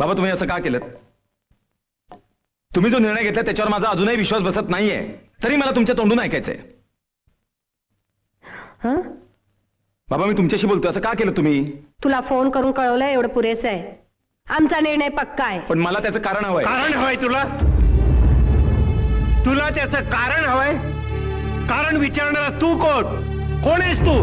बाबा तुम्ही असं का केलं? तुम्ही जो निर्णय घेतला त्याच्यावर माझा अजूनही विश्वास बसत नाहीये, तरी मला तुमच्या तोंडून ऐकायचंय. बाबा मी तुमच्याशी बोलतोय, असं का केलं तुम्ही? तुला फोन करून कळवलंय एवढं पुरेसं आहे. आमचा निर्णय पक्का आहे. पण मला त्याचं कारण हवंय. कारण हवंय तुला? तुला त्याचं कारण हवंय? कारण विचारणारा तू कोण आहेस तू?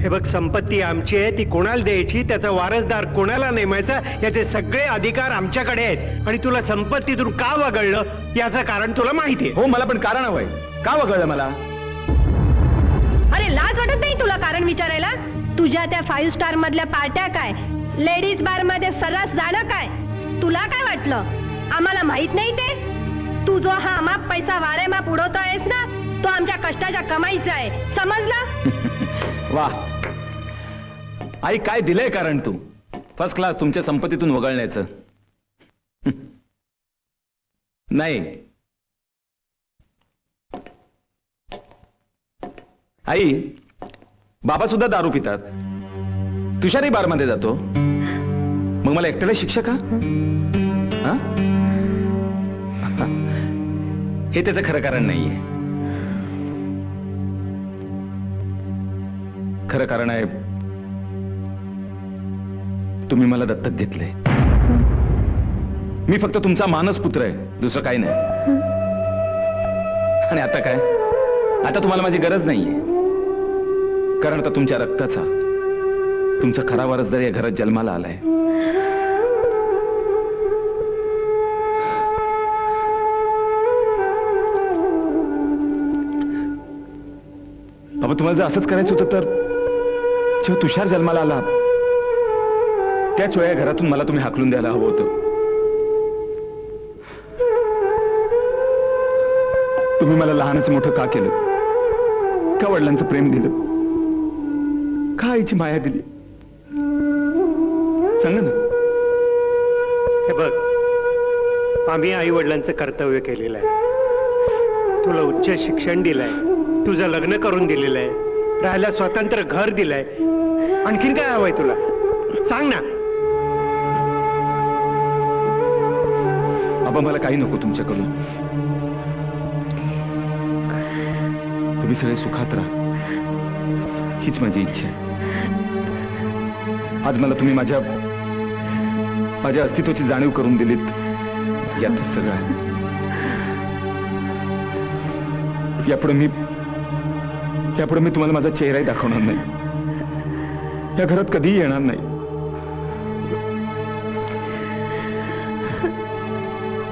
हे बघ, संपत्ती आमची आहे, ती कोणाला द्यायची, त्याचा वारसदार कोणाला नेमायचा, याचे सगळे अधिकार आमच्याकडे आहेत. आणि तुला संपत्तीतून का वगळलं याचं कारण तुला माहिती आहे. हो, मला पण कारण हवंय. का वगळलं मला? अरे लाज वाटत नाही तुला कारण विचारायला? तुझ्या त्या 5 स्टार मधल्या पार्ट्या काय, लेडीज बार मध्ये सर्रास जाणं काय, तुला काय वाटलं आम्हाला माहित नाही ते? तू जो हा अमाप पैसा वारेमाप उडवतोयस ना, तो आमच्या कष्टाच्या कमाईचा आहे, समजलं? वा आई, काय दिलंय कारण तू फर्स्ट क्लास तुमच्या संपत्तीतून वगळण्याचं. नाही आई, बाबा सुद्धा दारू पितात, तुषारही बारमध्ये जातो, मग मला एकट्याला शिक्षा का? हा? हे त्याचं खरं कारण नाहीये. खरं कारण आहे तुम्ही मला दत्तक घेतलंय. मी फक्त तुमचा मानस पुत्र आहे, दुसरं काही नाही. आणि आता काय? आता तुम्हाला माझी गरज नाहीये, कारण आता तुमच्या रक्ताचा तुमचा खरा वारसदार या घरात जन्माला आलाय. बाबा तुम्हाला जर असंच करायचं होतं तर जेव्हा तुषार जन्माला आला त्याच वेळा घरातून मला तुम्ही हाकलून द्यायला हवं होतं. तुम्ही मला लहानाचं मोठं का केलं? का वडिलांचं प्रेम दिलं? का आईची माया दिली? सांगा ना. हे बघ, आम्ही आई वडिलांचं कर्तव्य केलेलं आहे. तुला उच्च शिक्षण दिलंय, तुझं लग्न करून दिलेलं आहे, राहायला स्वतंत्र घर दिलंय. आणखीन काय हवंय तुला? सांग ना. बाबा मला काही नको तुमच्याकडून. तुम्ही सगळे सुखात राहा, हीच माझी इच्छा आहे. आज मला तुम्ही माझ्या अस्तित्वाची जाणीव करून दिलीत, यातच सगळं आहे. यापुढे मी तुम्हाला माझा चेहराही दाखवणार नाही, या घरात कधीही येणार नाही.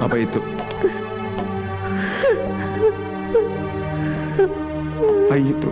बाबा येतो. आई येतो.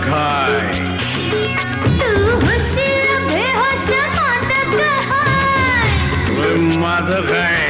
काय माझं काय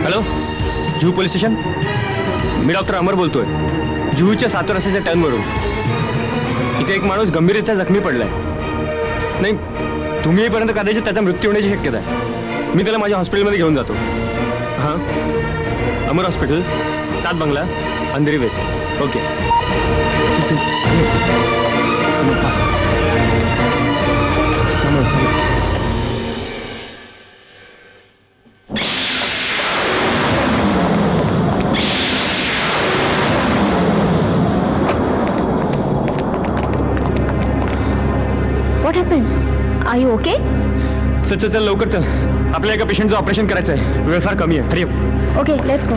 हॅलो, जुहू पोलीस स्टेशन. मी डॉक्टर अमर बोलतोय, जुहूच्या 7 रस्त्याच्या टर्नवरून. इथे एक माणूस गंभीररित्या जखमी पडलाय. नाही, तुम्ही येईपर्यंत कदाचित त्याचा मृत्यू होण्याची शक्यता आहे. मी त्याला माझ्या हॉस्पिटलमध्ये घेऊन जातो. हां, अमर हॉस्पिटल, 7 बंगला, Andheri west. Okay. What happened? Are you okay? चल चल चल, लवकर चल. आपल्याला एका पेशंटचं ऑपरेशन करायचं आहे. वेळ फार कमी आहे. हरी. Okay, let's go.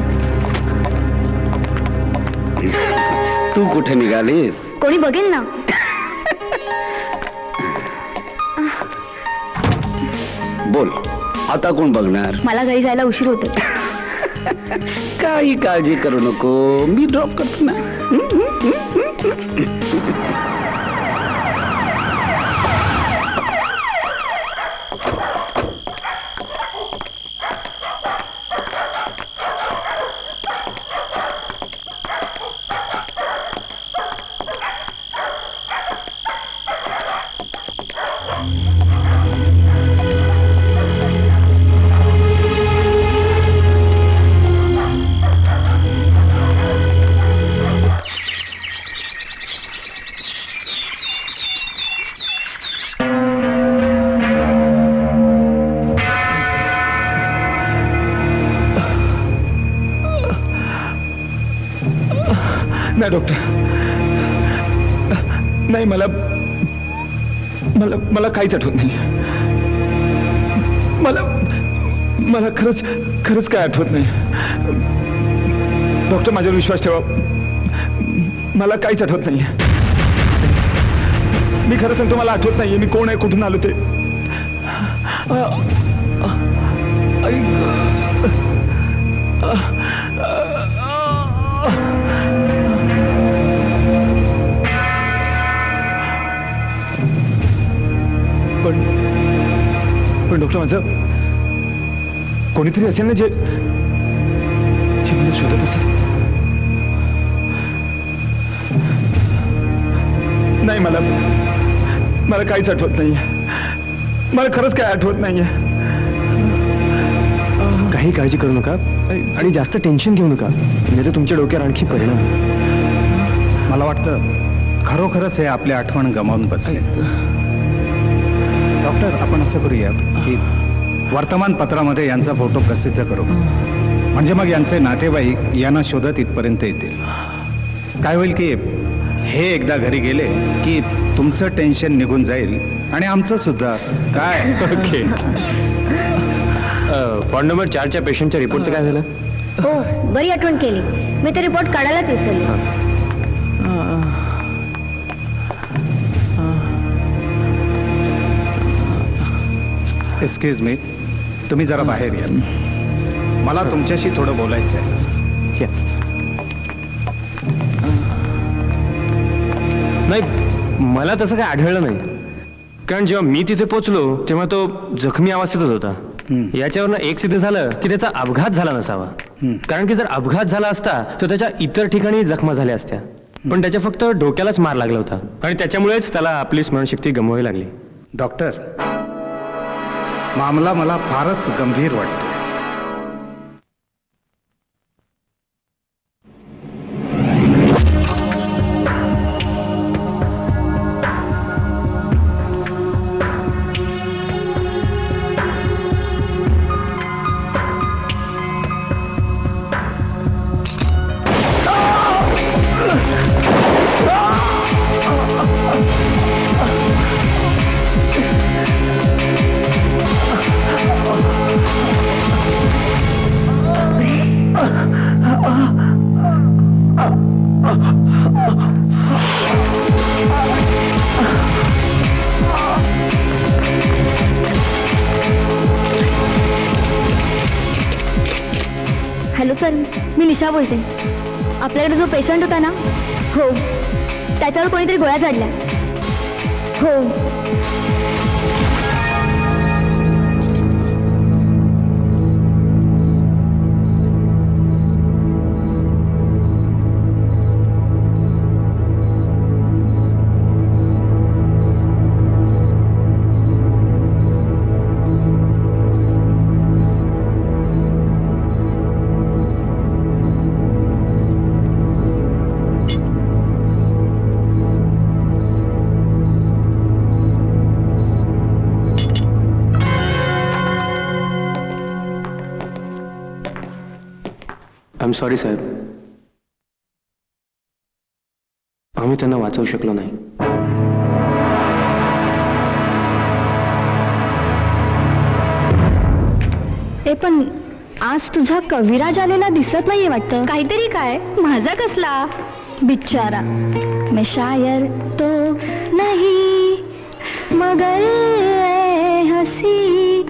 तू कुठे निघालीस? कोणी बघेल ना. बोल, आता कोण बघणार? मला घरी जायला उशीर होते. काही काळजी करू नको, मी ड्रॉप करतो ना. नाही डॉक्टर, नाही. मला मला मला काहीच आठवत नाही. मला मला खरंच खरंच काय आठवत नाही. डॉक्टर, माझ्यावर विश्वास ठेवा. मला काहीच आठवत नाही. मी खरं सांगतो, मला आठवत नाहीये मी कोण आहे, कुठून आलो ते. पण डॉक्टर, माझं कोणीतरी असेल ना जे मला शोधत असेल. नाही, मला काहीच आठवत नाहीये. मला खरंच काय आठवत नाहीये. काही काळजी करू नका आणि जास्त टेन्शन घेऊ नका, नाही तर तुमच्या डोक्यावर आणखी परिणाम. मला वाटतं खरोखरच हे आपली आठवण गमावून बसले. डॉक्टर, आपण असं करूया की वर्तमानपत्रामध्ये यांचा फोटो प्रसिद्ध करू. म्हणजे मग यांचे नातेवाईक यांना शोधत इथपर्यंत येतील. काय होईल की हे एकदा घरी गेले की तुमचं टेन्शन निघून जाईल आणि आमचं सुद्धा. काय ओके. पॉइंट नंबर 4च्या पेशंटच्या रिपोर्टचं काय झालं? हो, बरी आठवण केली. मी ते रिपोर्ट काढायलाच विसरले. एक्सक्यूज मी, तुम्ही जरा बाहेर या. मला तुमच्याशी थोडं बोलायचं आहे. या. नाही, मला तसं काही आढळलं नाही. कारण जेव्हा मी तिथे पोचलो तेव्हा तो जखमी अवस्थेतच होता. याच्यावरनं एक सिद्ध झालं की त्याचा अपघात झाला नसावा. कारण की जर अपघात झाला असता तर त्याच्या इतर ठिकाणी जखमा झाल्या असत्या. पण त्याच्या फक्त डोक्यालाच मार लागला होता आणि त्याच्यामुळेच त्याला आपली स्मरणशक्ती गमवावी लागली. डॉक्टर, मामला मला फारच गंभीर वाटतो. हॅलो सर, मी निशा बोलते. आपल्याकडे जो पेशंट होता ना, हो, त्याच्यावर कोणीतरी गोळ्या झाडल्या. हो. आय एम सॉरी साहेब, आम्ही त्यांना वाचवू शकलो नाही. पण आज तुझा कविराज आलेला दिसत नाहीये वाटतं. काहीतरी काय? माझा कसला? बिचारा, मैं शायर तो नहीं मगर ऐ हंसी,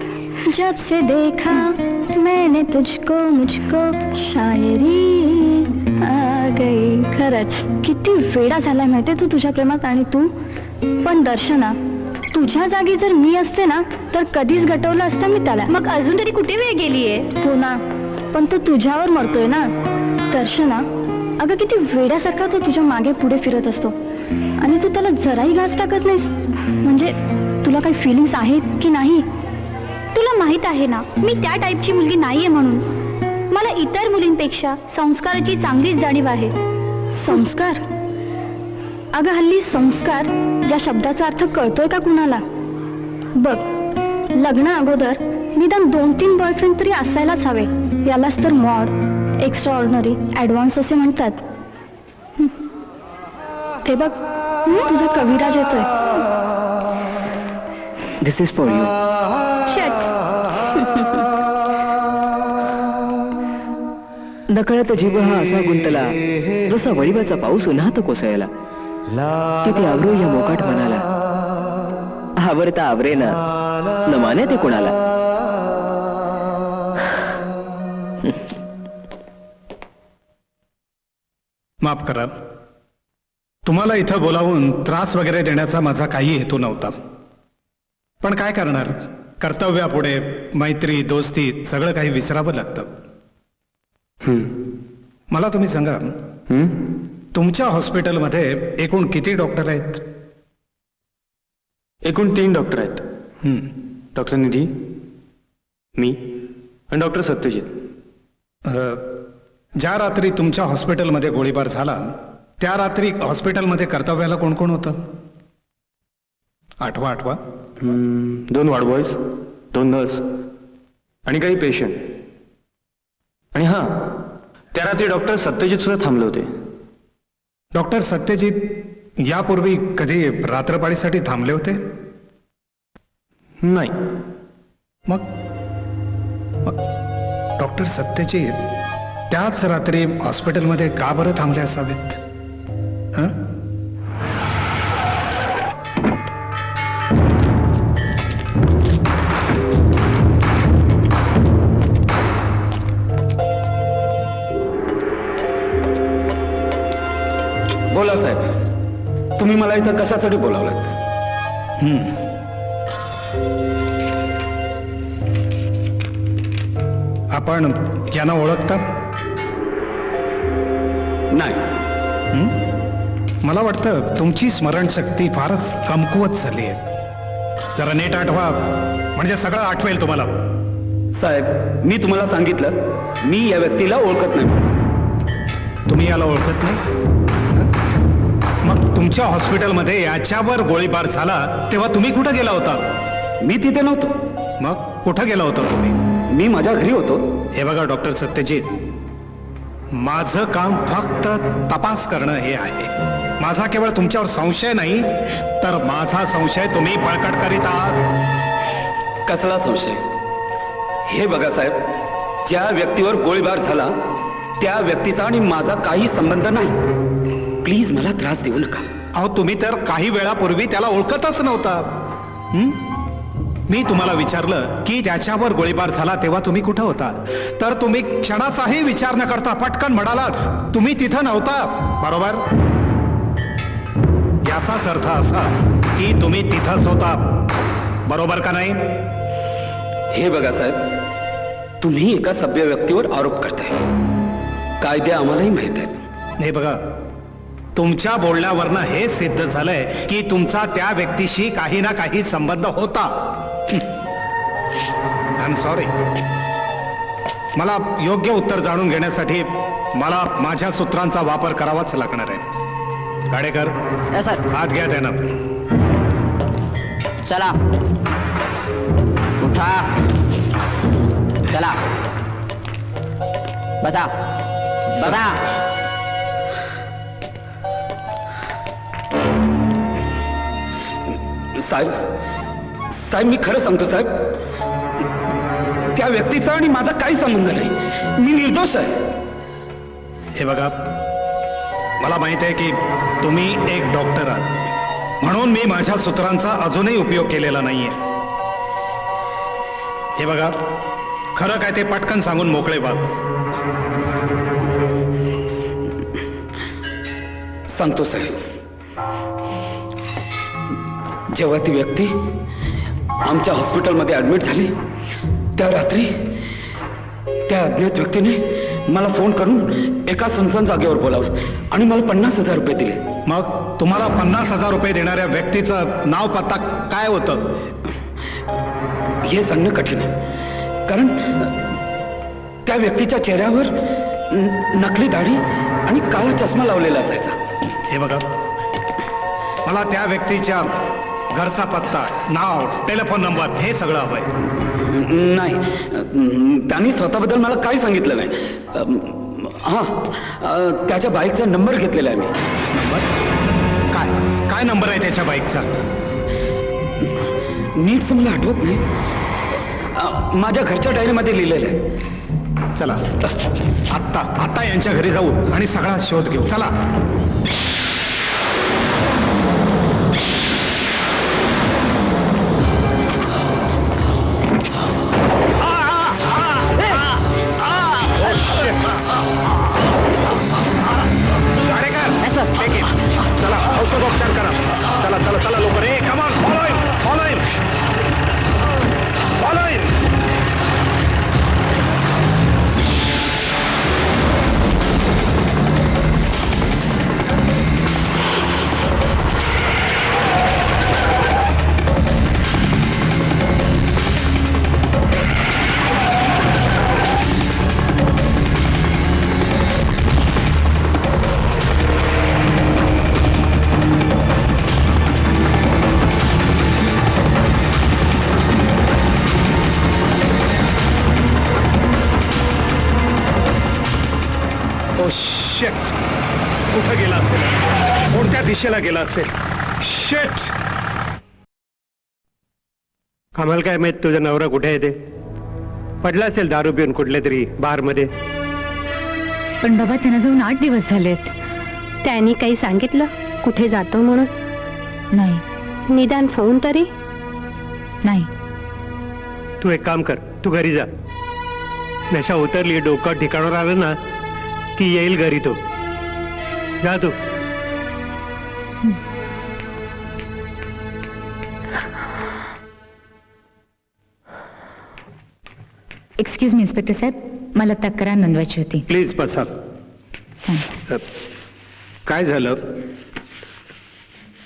जब से देखा मैंने तुझको मुझको शायरी आ गई. खरंच किती वेडा झालाय माहितीये तू तुझ्या प्रेमात. आणि तू पण दर्शना, तुझ्या जागी जर मी असते ना तर कधीच गटवलं असतं मी त्याला. मग अजून तरी कुठे वेळ गेलीये? हो ना, पण तो तुझ्यावर मरतोय ना. दर्शना, अगं किती वेड्यासारखा तो तुझ्या मागे पुढे फिरत असतो आणि तू त्याला जराही घास टाकत नाहीस. म्हणजे तुला काही फिलिंग्स आहेत की नाही? तुला माहित आहे ना मी त्या टाईपची मुलगी नाहीये म्हणून. मला इतर मुलींपेक्षा संस्काराची चांगलीच जाणीव आहे. संस्कार? अगं हल्ली संस्कार या शब्दाचा अर्थ कळतोय का कुणाला? बघ, लग्ना अगोदर निदान 2-3 बॉयफ्रेंड तरी असायलाच हवे. यालाच तर मॉड, एक्स्ट्रा ऑर्डिनरी, ॲडव्हान्स असे म्हणतात. ते बघ, तुझा कविराज येतोय. दिस इज फॉर यू. शट्स. नकळत जीव हा असा गुंतला जसा वळीवाचा पाऊस उन्हात कोसळला. किती आवरो या मोकाट मनाला, आवरता आवरेना न माने ते कोणाला. माफ करा, तुम्हाला इथं बोलावून त्रास वगैरे देण्याचा माझा काही हेतू नव्हता. पण काय करणार, कर्तव्यापुढे मैत्री दोस्ती सगळं काही विसरावं लागतं. मला तुम्ही सांगा, तुमच्या हॉस्पिटलमध्ये एकूण किती डॉक्टर आहेत? एकूण 3 डॉक्टर आहेत. डॉक्टर निधी, मी आणि डॉक्टर सत्यजित. ज्या रात्री तुमच्या हॉस्पिटलमध्ये गोळीबार झाला त्या रात्री हॉस्पिटलमध्ये कर्तव्याला कोण कोण होतं? आठवा. 2 वार्ड बॉयज, 2 नर्स आणि काही पेशंट. आणि हां, त्या रात्री डॉक्टर सत्यजित सुद्धा थांबले होते. डॉक्टर सत्यजित यापूर्वी कधी रात्रपाळीसाठी थांबले होते? नाही. मग मग डॉक्टर सत्यजित त्याच रात्री हॉस्पिटलमध्ये का बरं थांबले असावेत? हं? बोला साहेब, तुम्ही मला इथं कशासाठी बोलावलात? आपण यांना ओळखता? नाही. मला वाटतं तुमची स्मरणशक्ती फारच कमकुवत झाली आहे. जरा नीट आठवा, म्हणजे सगळं आठवेल तुम्हाला. साहेब, मी तुम्हाला सांगितलं, मी या व्यक्तीला ओळखत नाही. तुम्ही याला ओळखत नाही? हं? मग तुमच्या हॉस्पिटलमध्ये याच्यावर गोळीबार झाला तेव्हा तुम्ही कुठं गेला होता? मी तिथे नव्हतो. मग कुठं गेला होता तुम्ही? मी माझ्या घरी होतो. हे बघा डॉक्टर सत्यजित, माझं काम फक्त तपास करणं हे आहे. माझा केवळ तुमच्यावर संशय नाही, तर माझा संशय तुम्ही बळकट करीत आहात. कसला संशय? हे बघा साहेब, ज्या व्यक्तीवर गोळीबार झाला त्या व्यक्तीचा आणि माझा काही संबंध नाही. प्लीज मला त्रास देऊ नका. अहो, तुम्ही तर काही वेळापूर्वी त्याला ओळखतच नव्हता. हं? मी तुम्हाला विचारलं की त्याच्यावर गोळीबार झाला तेव्हा तुम्ही कुठं होता, तर तुम्ही क्षणाचाही विचार न करता पटकन म्हणालात तुम्ही तिथं नव्हता. बरोबर? याचाच अर्थ असा की तुम्ही तिथंच होता. बरोबर का नाही? हे बघा साहेब, तुम्ही एका सभ्य व्यक्तीवर आरोप करताय. कायदे आम्हालाही माहित आहेत. हे बघा, तुमच्या बोलण्यावरनं हे सिद्ध झालंय की तुमचा त्या व्यक्तीशी काही ना काही संबंध होता. I am sorry. मला योग्य उत्तर जाणून घेण्यासाठी मला माझ्या सूत्रांचा वापर करावाच लागणार आहे. गाडेकर, हात घ्या त्यांना. चला उठा, चला बसा बसा. साहेब, साहेब मी खरं सांगतो साहेब, त्या व्यक्तीचा आणि माझा काही संबंध नाही. मी निर्दोष आहे. हे बघा, मला माहित आहे की तुम्ही एक डॉक्टर आहात, म्हणून मी माझ्या सूत्रांचा अजूनही उपयोग केलेला नाहीये. हे बघा, खरं काय ते पटकन सांगून मोकळे व्हा. सांगतो साहेब. जेव्हा ती व्यक्ती आमच्या हॉस्पिटलमध्ये ऍडमिट झाली त्या रात्री त्या अज्ञात व्यक्तीने मला फोन करून एका सुनसान जागेवर बोलावलं आणि मला 50,000 रुपये दिले. मग तुम्हाला 50,000 रुपये देणाऱ्या व्यक्तीचं नाव पत्ता काय होतं? हे सांगणं कठीण आहे, कारण त्या व्यक्तीच्या चेहऱ्यावर नकली दाढी आणि काळा चष्मा लावलेला असायचा. हे बघा, मला त्या व्यक्तीच्या घरचा पत्ता, नाव, टेलिफोन नंबर हे सगळं हवंय. नाही, त्यांनी स्वतःबद्दल मला काही सांगितलं नाही. हां, त्याच्या बाईकचा नंबर घेतलेला आहे मी. नंबर? काय काय नंबर आहे त्याच्या बाईकचा? नीटचं मला आठवत नाही. माझ्या घरच्या डायरीमध्ये लिहिलेलं आहे. चला आत्ता यांच्या घरी जाऊ आणि सगळा शोध घेऊ. चला. चला, औषधोपचार करा. चला चला चला लवकर. Come on, follow in, follow in, follow in. शेट, कुठं गेला असेल, कोणत्या दिशेला गेला असेल? शेट. आम्हाला काय माहित तुझा नवरा कुठे आहे ते? पडला असेल दारू पिऊन कुठल्या तरी बार मध्ये. पण बाबा त्यांना जाऊन 8 दिवस झालेत. त्यांनी काही सांगितलं कुठे जातो म्हणून? नाही निदान फोन तरी? नाही. तू एक काम कर, तू घरी जा. नशा उतरली, डोकं ठिकाणावर आलं ना की येईल घरी तो. जा तू. एक्सक्यूज मी इन्स्पेक्टर साहेब, मला तक्रार नोंदवायची होती. प्लीज बसा. थँक्स. काय झालं?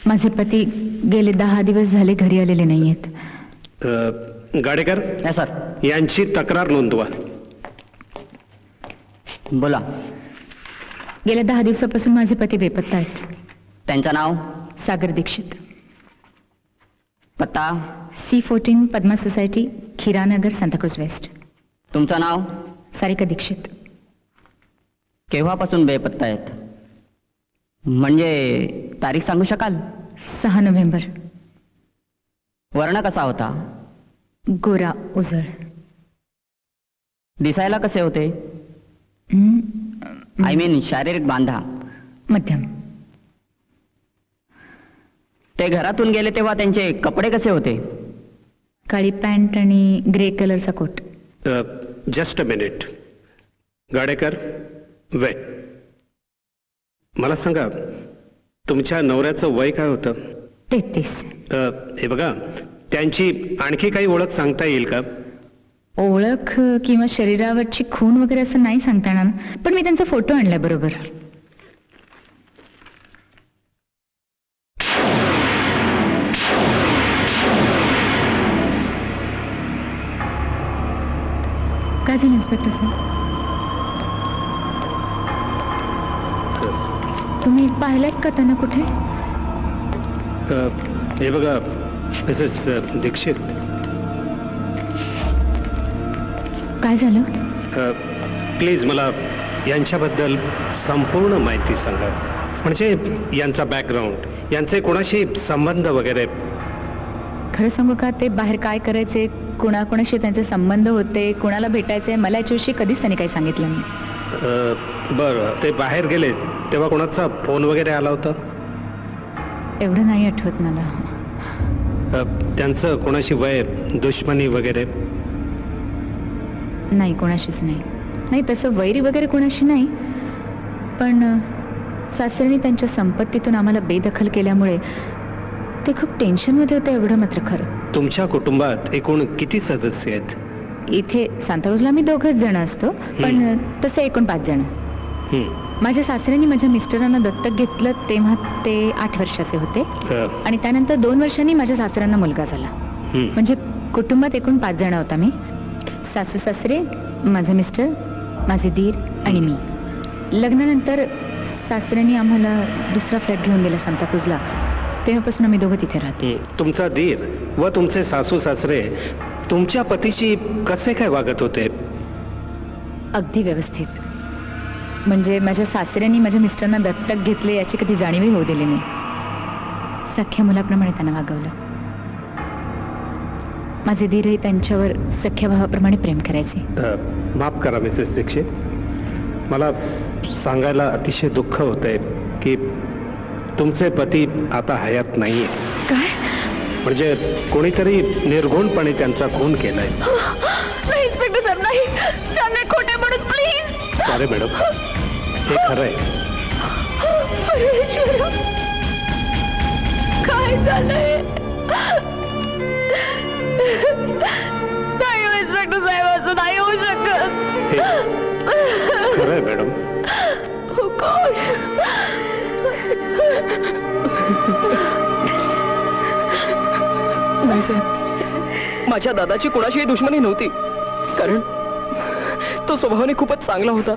माझे पती गेले 10 दिवस झाले घरी आलेले नाहीयेत. गाडेकर, नाही सर. यांची तक्रार नोंदवा. बोला. गेल्या 10 दिवसापासून माझे पती बेपत्ता आहेत. त्यांचं नाव? सागर दीक्षित. पत्ता? C14 Padma society, Khiranagar, Santacruz west. तुमचं नाव? सारिका दीक्षित. केव्हापासून बेपत्ता आहेत? म्हणजे तारीख सांगू शकाल? 6 नोव्हेंबर. वर्ण कसा होता? गोरा, उजळ. दिसायला कसे होते? आय मीन शारीरिक बांधा. मध्यम. ते घरातून गेले तेव्हा त्यांचे कपडे कसे होते? काळी पॅन्ट आणि ग्रे कलरचा coat. Just a minute. Gadekar, वय. मला सांगा, तुमच्या नवऱ्याचं वय काय होतं? 33. हे बघा, त्यांची आणखी काही ओळख सांगता येईल का? ओळख किंवा शरीरावरची खून वगैरे असं नाही सांगता येणार, पण मी त्यांचा फोटो आणलाय बरोबर. काय झालं इन्स्पेक्टर साहेब? तुम्ही पाहिलात का त्यांना कुठे? हे बघा मिसेस दीक्षित, काय झालं? प्लीज मला यांच्याबद्दल संपूर्ण माहिती सांगा. म्हणजे यांचा बॅकग्राऊंड, यांचे कोणाशी संबंध वगैरे. खरं सांगू का, ते बाहेर काय करायचे, कोणाकोणाशी त्यांचे संबंध होते, कोणाला भेटायचे, मला याच्याविषयी कधीच त्यांनी काही सांगितलं नाही. बरं, ते बाहेर गेले तेव्हा कोणाचा फोन वगैरे आला होता? एवढं नाही आठवत मला. त्यांचं कोणाशी वय, दुश्मनी वगैरे? नाही, कोणाशीच नाही. नाही तसं वैरी वगैरे कोणाशी नाही, पण सासऱ्यांनी त्यांच्या संपत्तीतून आम्हाला बेदखल केल्यामुळे ते खूप टेन्शनमध्ये होते, एवढं मात्र खरं. तुमच्या कुटुंबात एकूण किती सदस्य आहेत? इथे सांताक्रूजला मी 2घच जण असतो, पण तसे एकूण 5 जण. माझ्या सासऱ्यांनी माझ्या मिस्टरांना दत्तक घेतलं तेव्हा ते 8 वर्षाचे होते, आणि त्यानंतर 2 वर्षांनी माझ्या सासऱ्यांना मुलगा झाला. म्हणजे कुटुंबात एकूण 5 जण होता मी. सासू सासरे, माझे मिस्टर, माझे दीर आणि मी. लग्नानंतर सासऱ्यांनी आम्हाला दुसरा फ्लॅट घेऊन दिला सांताक्रूजला. तेव्हापासून आम्ही दोघं तिथे राहतो. तुमचा दीर व तुमचे सासू सासरे तुमच्या पतीशी कसे काय वागत होते? अगदी व्यवस्थित. म्हणजे माझ्या सासऱ्यांनी माझ्या मिस्टरांना दत्तक घेतले याची कधी जाणीवही होऊ दिली नाही. सख्या मुलाप्रमाणे त्यांना वागवलं. माझे दीरही त्यांच्यावर सख्या भावाप्रमाणे प्रेम करायचे. माफ करा मिसेस दीक्षित, मला सांगायला अतिशय दुःख होतंय की तुमचे पती आता हयात नाहीये. काय? म्हणजे कोणीतरी निर्घुणपणे त्यांचा खून केलाय. नाही इन्स्पेक्टर साहेब, नाही सांगा, खोटे म्हणून प्लीज. अरे मॅडम, हे खरं आहे. काय झालंय? नाही इन्स्पेक्टर साहेब, असं नाही होऊ शकत. हे खरं आहे मॅडम. नाही साहेब, माझ्या दादाची कोणाशीही दुश्मनी नव्हती, कारण तो स्वभावाने खूपच चांगला होता.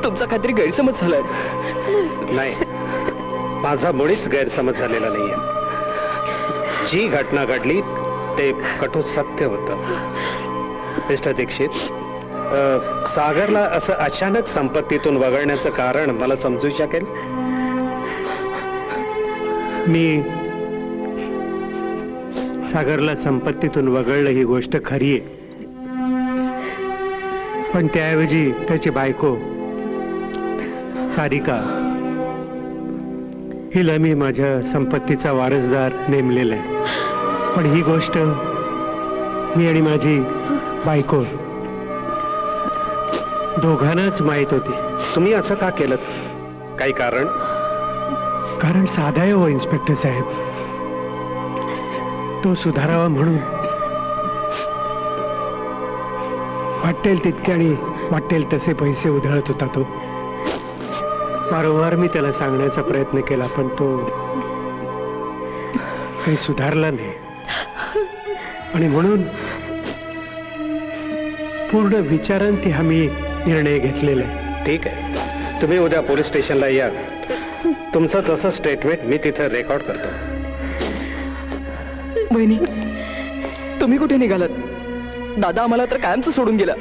तुमचा काहीतरी गैरसमज झालाय. नाही, माझा मुळीच गैरसमज झालेला नाहीये. जी घटना घडली ते कटू सत्य होतं. मिस्टर दीक्षित, सागरला असं अचानक संपत्तीतून वगळण्याचं कारण मला समजू शकेल? मी सागरला संपत्तीतून वगळलं ही गोष्ट खरी आहे, पण त्याऐवजी त्याची बायको सारिका हिला मी माझ्या संपत्तीचा वारसदार नेमलेला आहे. पण ही गोष्ट मी आणि माझी बायको दोघांनाच माहित होती. तुम्ही असं का केलं? काही कारण? कारण साधा आहे हो इन्स्पेक्टर साहेब, तो सुधारावा म्हणून. वाटेल तितके आणि वाटेल तसे पैसे उधळत होता तो. वारंवार मी त्याला सांगण्याचा प्रयत्न केला, पण तो काही सुधारला नाही. आणि म्हणून पूर्ण विचारांती आम्ही निर्णय घेतलेला आहे. ठीक आहे, तुम्ही उद्या पोलीस स्टेशनला या. तुमचं तसं स्टेटमेंट मी तिथं रेकॉर्ड करतो. बहिणी, तुम्ही कुठे निघालात? दादा आम्हाला तर कायमचं सोडून गेला.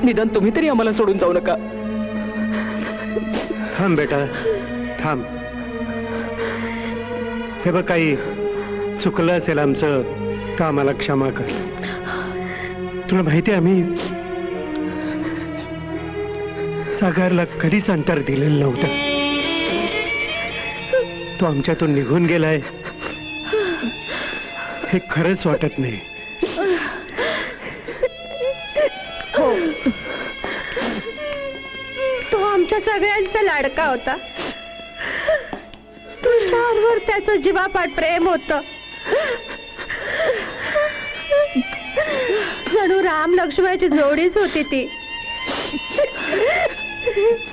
निदान तुम्ही तरी आम्हाला सोडून जाऊ नका. थांब बेटा, थांब. हे बघ, काही चुकलं असेल आमचं तर आम्हाला क्षमा कर. तुला माहिती आहे, आम्ही सागरला कधीच अंतर दिलेलं नव्हतं. तो आमच्यातून निघून गेलाय हे खरंच वाटत नाही. तो आमच्या सगळ्यांचा लाडका होता. तुषारवर त्याचं जीवापाड प्रेम होत. जणू राम लक्ष्मणाची जोडीच होती ती.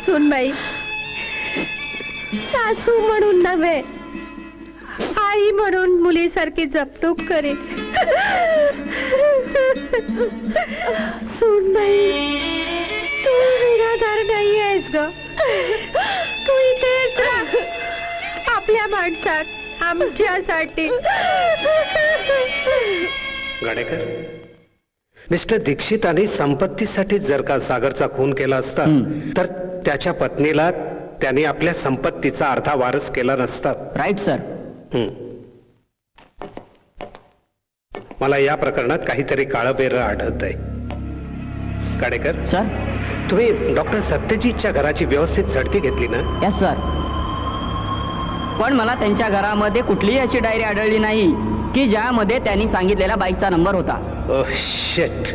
सुनबाई, सासू म्हणून नव्हे, आई म्हणून मुलीसारखी जपणूक करे. सुनबाई, तू निराधार नाही आहेस ग. तू इथेच राह आपल्या माणसात, आमच्यासाठी. गाडेकर, मिस्टर दीक्षितांनी संपत्तीसाठी जर का सागरचा खून केला असता तर त्याच्या पत्नीला त्यांनी आपल्या संपत्तीचा अर्धा वारस केला नसता. Right sir. मला या प्रकरणात काहीतरी काळबेरं आढळत आहे. गाडेकर सर. तुम्ही डॉक्टर सत्यजितच्या घराची व्यवस्थित झडती घेतली ना? Yes sir. पण मला त्यांच्या घरामध्ये कुठलीही अशी डायरी आढळली नाही की ज्यामध्ये त्यांनी सांगितलेला बाईकचा नंबर होता. Oh shit.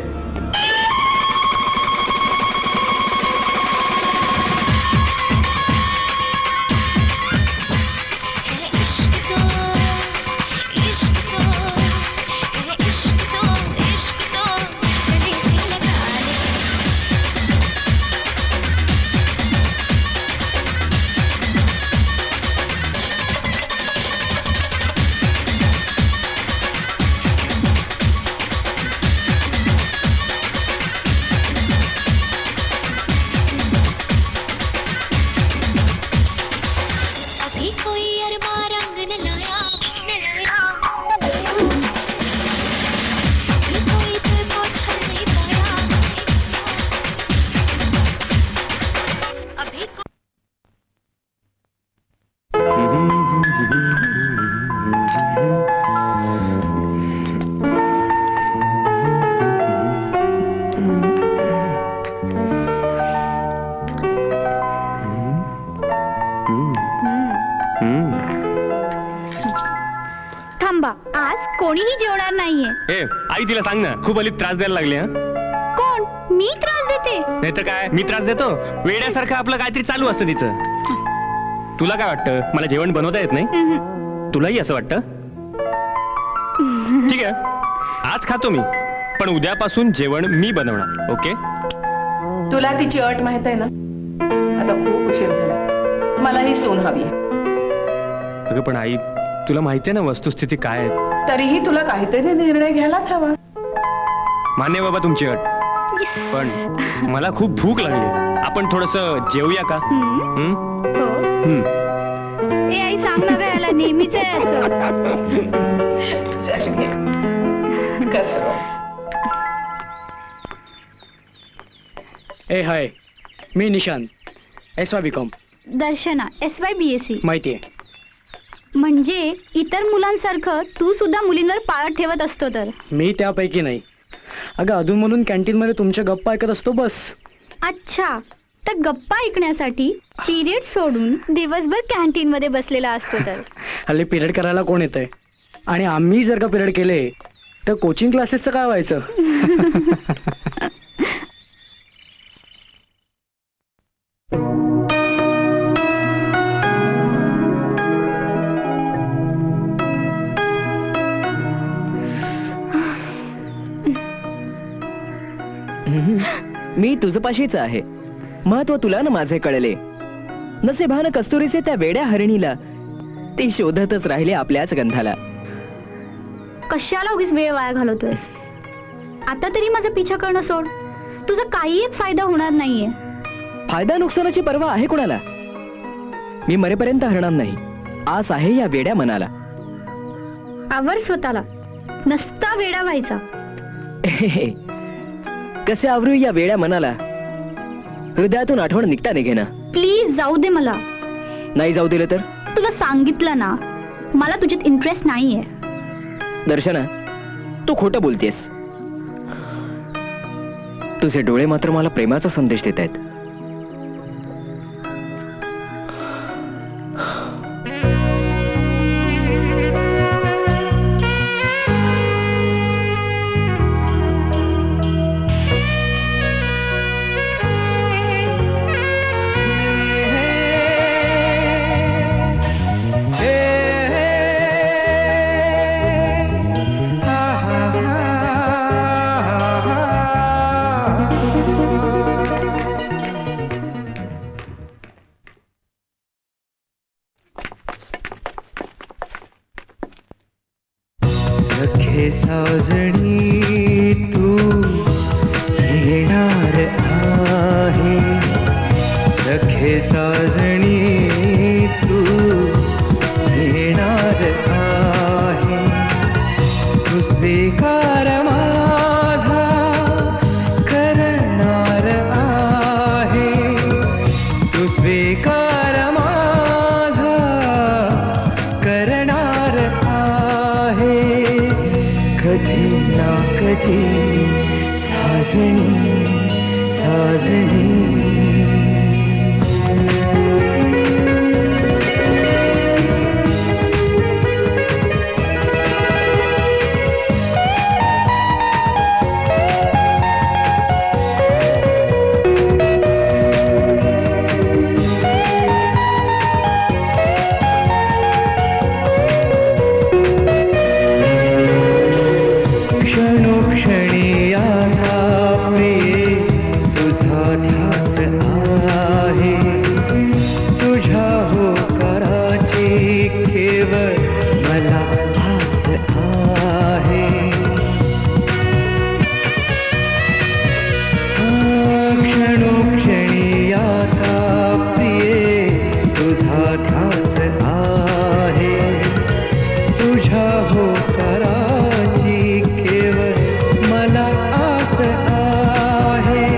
थांबा, आज कोणीही जेवणार नाहीये. ए आई, तिला सांग ना, खूप अली त्रास द्यायला लागले. हा, कोण? मी त्रास देते? नाही तर काय, मी त्रास देतो? वेड्यासारखं आपलं काहीतरी चालू असतं तिचं. तुला काय वाटतं, मला जेवण बनवता येत नाही? तुलाही असं वाटतं? ठीक आहे, आज खातो मी, पण उद्यापासून जेवण मी बनवणार. ओके? तुला तिची अट माहित आहे ना? आता खूप उशीर झाला, मला ही सून हवी. अगं पण आई, तुला माहिती आहे ना वस्तुस्थिती काय आहे. तरीही तुला काहीतरी निर्णय घ्यायलाच हवा. मान्य बाबा तुमची अट, पण मला खूप भूक लागली. आपण थोडस जेवूया का? ए आई, सांग ना ग, याला नेहमीच आहे याचं. ए हाय, मी निशांत, SY BCom. दर्शना SYBSc. माहिती आहे. म्हणजे इतर मुलांसारखं तू सुद्धा मुलींवर पाळत ठेवत असतो तर. मी त्यापैकी नाही. अगं अधूनमधून कॅन्टीनमध्ये तुमच्या गप्पा ऐकत असतो बस. अच्छा, तर गप्पा ऐकण्यासाठी पिरियड सोडून दिवसभर कॅन्टीन मध्ये बसलेला असतो तर. हल्ली पिरियड करायला कोण येतंय? आणि आम्ही जर का पिरियड केले तर कोचिंग क्लासेसचं काय व्हायचं? मी तुझपाशीच आहे. महत्व तुला ना माझे कळले. नसेबानं कस्तुरीचे त्या वेड्या हरणीला ती शोधतच राहिले आपल्याच गंधाला. कशाला उगीच वेळ वाया घालवतोय? आता तरी माझा पिछा करणं सोड. तुझा काही एक फायदा होणार नाहीये. फायदा नुकसानाची पर्वा आहे कुणाला? मी मरेपर्यंत हरणार नाही. आस आहे या वेड्या मनाला. आवर स्वतःला, नसता वेडा व्हायचा. कसे आवरू या वेड्या मनाला? हृदयातून आठवण निघता निघेना. प्लीज जाऊ दे मला. नाही जाऊ दिलं तर? तुला सांगितलं ना, मला तुझ्यात इंटरेस्ट नाहीये. दर्शना, तू खोटं बोलतेस. तुझे डोळे मात्र मला प्रेमाचा संदेश देत आहेत. सखे साजणी तू येणार आहे. सखे साजणी तू येणार आहे. तू स्वीकार माझा करणार आहे. तू स्वीकार माझा करणार आहे. कधी ना कधी साजणी साजणी. क्षणोक्षणी आता प्रिये तुझा ध्यास आहे. तुझ्या होकाराची केवळ मला आस आहे. क्षणोक्षणी आता प्रिये तुझा ध्यास आहे. तुझ्या होकाराची केवळ मला आस आहे.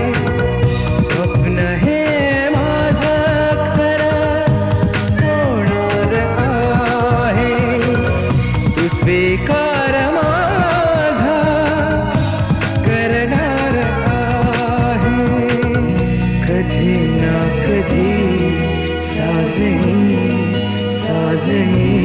स्वप्न हे माझं खरं होणार आहे. तू स्वीकार माझा करणार आहे. कधी ना कधी साजणी साजणी.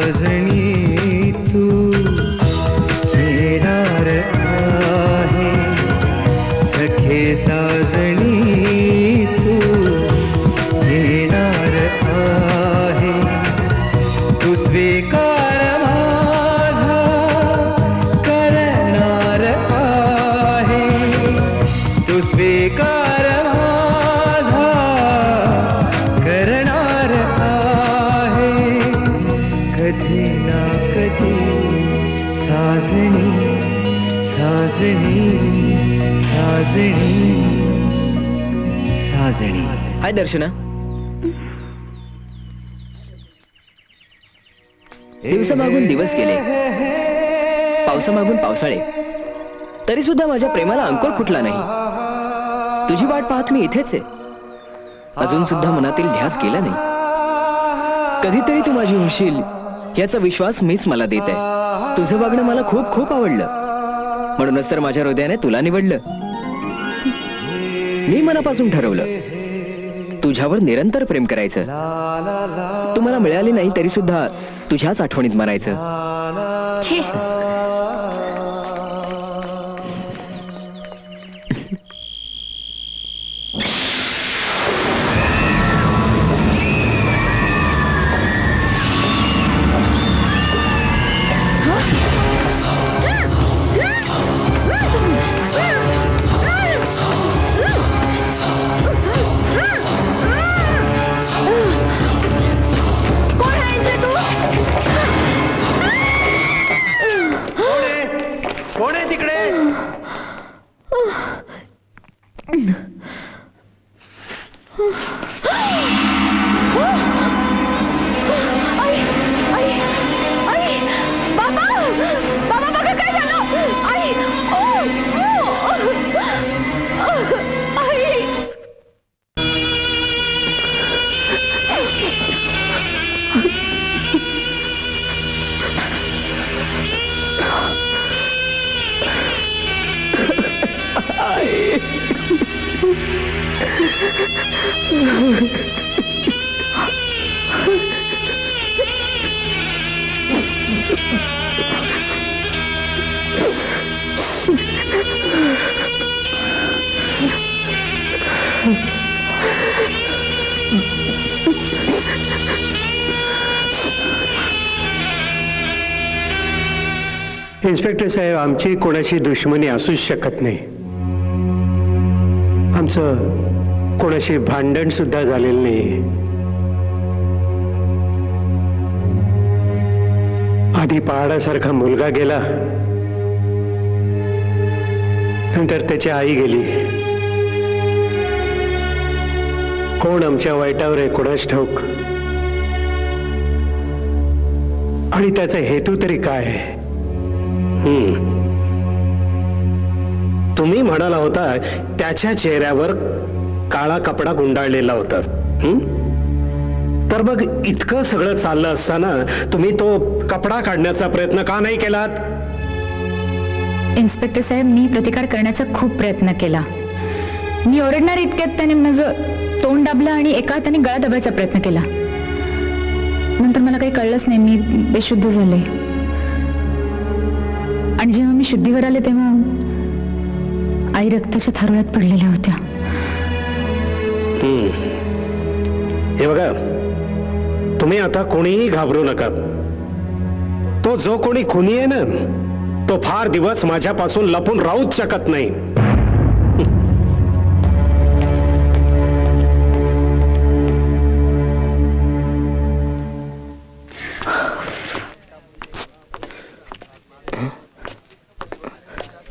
साजणी तू येणार आहे सखे साजणी तू येणार आहे तू स्वीकार माझा करणार आहे तू स्वीकार माझा करणार आहे कधी ना कधी साजणी साजणी साजणी साजणी. हाय दर्शना. दिवसामागून दिवस गेले, पावसामागून पावसाळे, तरी सुद्धा माझ्या प्रेमाला अंकुर फुटला नाही. तुझी वाट पाहत मी इथेच आहे. अजून सुद्धा मनातील ध्यास गेला नाही. कधीतरी तू माझी होशील याचा विश्वास मीच मला देत आहे. तुझं वागणं मला खूप खूप आवडलं, म्हणूनच तर माझ्या हृदयाने तुला निवडलं. मी मनापासून ठरवलं तुझ्यावर निरंतर प्रेम करायचं. तुम्हाला मिळाली नाही तरी सुद्धा तुझ्याच आठवणीत मरायचं. छे. कोण आहे तिकडे? इन्स्पेक्टर साहेब, आमची कोणाशी दुश्मनी असूच शकत नाही. आमचं कोणाशी भांडण सुद्धा झालेलं नाही. आधी पहाडासारखा मुलगा गेला, नंतर त्याची आई गेली. कोण आमच्या वाईटावर आहे कोणास ठाऊक. आणि त्याचा हेतू तरी काय आहे? तुम्ही म्हणाला होता त्याच्या चेहऱ्यावर काळा कपडा गुंडाळलेला होता. तर मग इतकं सगळं चाललं असताना तुम्ही तो कपडा काढण्याचा प्रयत्न का नाही केलात? इन्स्पेक्टर साहेब, मी प्रतिकार करण्याचा खूप प्रयत्न केला. मी ओरडणार इतक्यात त्याने माझं तोंड दाबलं आणि एका हाताने गळा दाबायचा प्रयत्न केला. नंतर मला काही कळलंच नाही, मी बेशुद्ध झाले. आणि जेव्हा मी शुद्धीवर आले तेव्हा आई रक्ताच्या थारोळ्यात पडलेल्या होत्या. हे बघा, तुम्ही आता कोणीही घाबरू नका. तो जो कोणी खुनी आहे ना, तो फार दिवस माझ्यापासून लपून राहूच शकत नाही.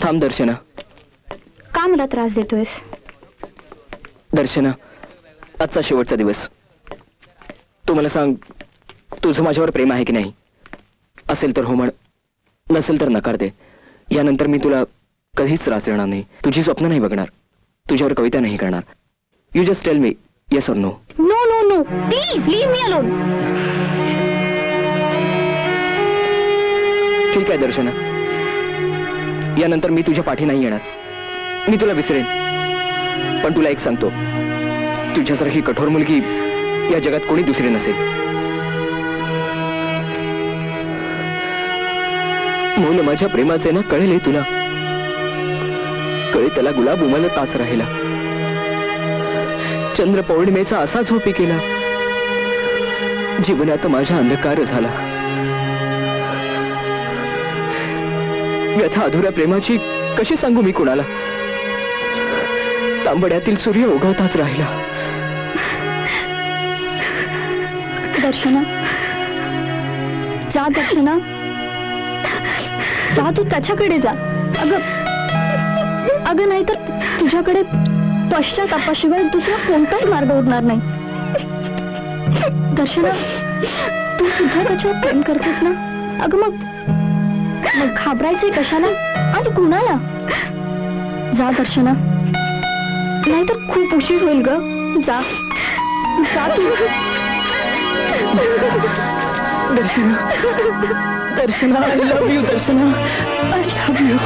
थांब दर्शना. का मला त्रास देतोयस? दर्शना, आजचा शेवटचा दिवस. तू मला सांग, तुझं माझ्यावर प्रेम आहे की नाही? असेल तर हो म्हण, नसेल तर नकार दे. यानंतर मी तुला कधीच त्रास देणार नाही. तुझी स्वप्न नाही बघणार, तुझ्यावर कविता नाही करणार. You just tell me yes और no. No no no, please leave me alone. ठीक आहे दर्शना, यानंतर मी तुझ्या पाठी नाही येणार. मी तुला विसरेन. पण तुला एक सांगतो, तुझ्यासारखी कठोर मुलगी या जगात कोणी दुसरी नसेल. मोल माझ्या प्रेमाचे ना कळेल तुला, कळे त्याला गुलाब उमलत तास राहिला, चंद्र पौर्णिमेचा असा झोपी केला, जीवनात माझ्या अंधकार झाला. व्यथा अधुऱ्या प्रेमाची कशी सांगू मी कुणाला, तांबड्यातील सूर्य उगवताच राहिला. दर्शना, जा दर्शना, जा तू त्याच्याकडे जा. अगं नाहीतर तुझ्याकडे पश्चातापाशिवाय दुसरा कोणताही मार्ग उरणार नाही. दर्शना, तू सुद्धा त्याच्यावर प्रेम करतेस ना? अगं मग घाबरायचंय कशाला आणि कुणाला? जा दर्शना, नाहीतर खूप उशीर होईल ग. जा जा तू. Darshana, Darshana, I love you. Darshana, I love you.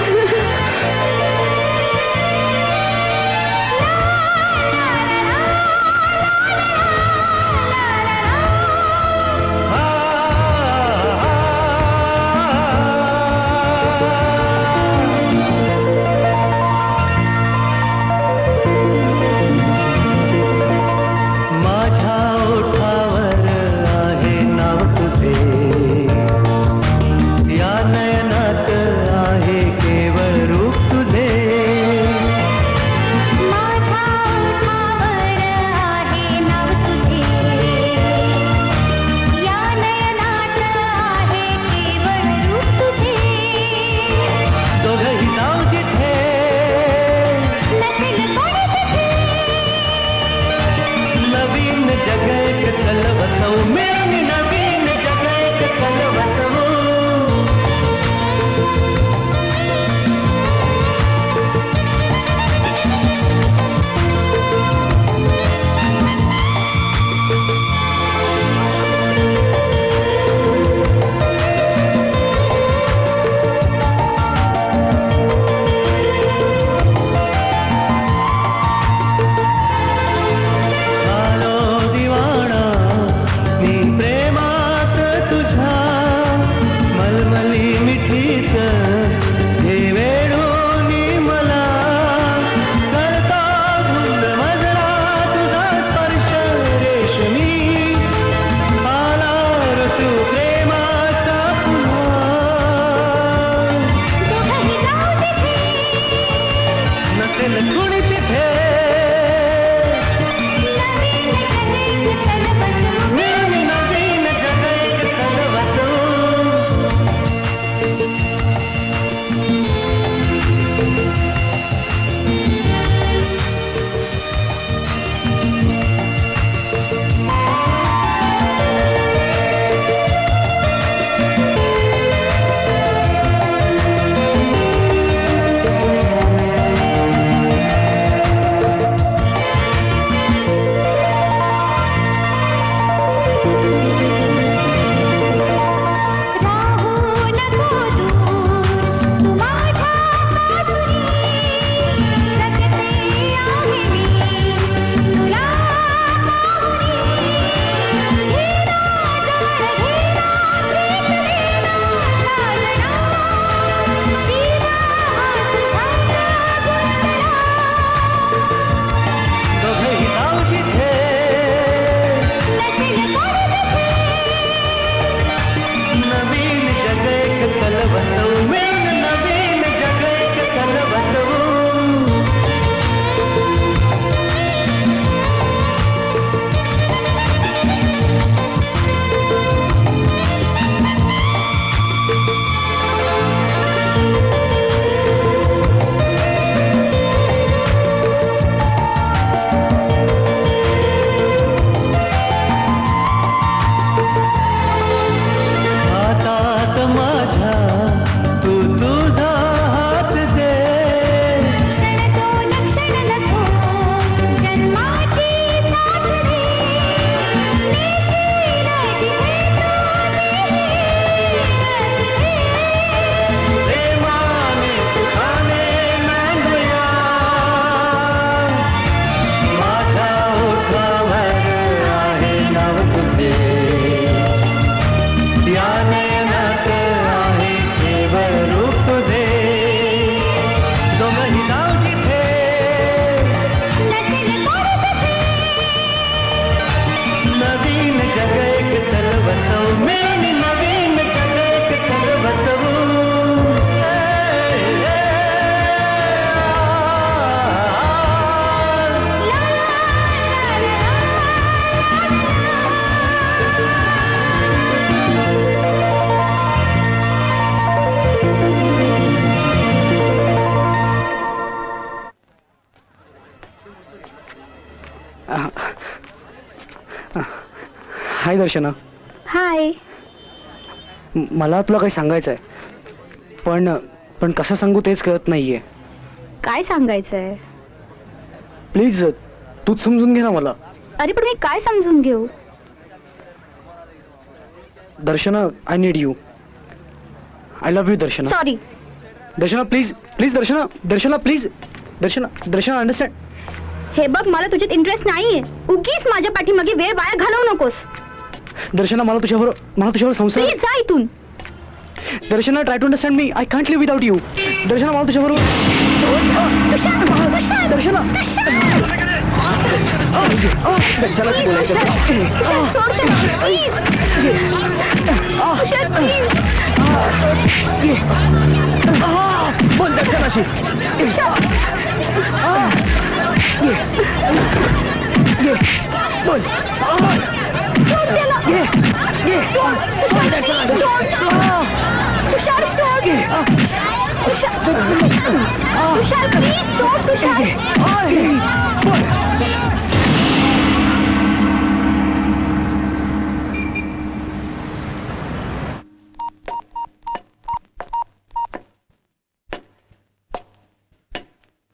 Hi Darshana. Hi. मला तुला काही सांगायचं आहे, पण कसं सांगू तेच कळत नाहीये. काय सांगायचंय? प्लीज तूच समजून घे ना मला. अरे पण मी काय समजून घेऊ? Darshana, I need you. I love you Darshana. Sorry. Darshana please please Darshana. Darshana please. Darshana Darshana understand. हे बघ, मला तुझ्यात इंटरेस्ट नाहीये. उगीच माझ्या पाठीमागे वेळ वाया घालवू नकोस. दर्शना मला तुझ्यावर संसार. प्लीज जा इथून. Darshana try to understand me. I can't live without you. Darshana मला तुझ्याबरोबर. तुषार, दर्शना. दर्शनाशी बोलायचं. तुषार, सोड त्याला, प्लीज. Tushar, please. बोल दर्शनाशी. बोल. सोड त्याला. सोड. तुषार, प्लीज, सोड. तुषार, सोड. तुषार, प्लीज, सोड. तुषार.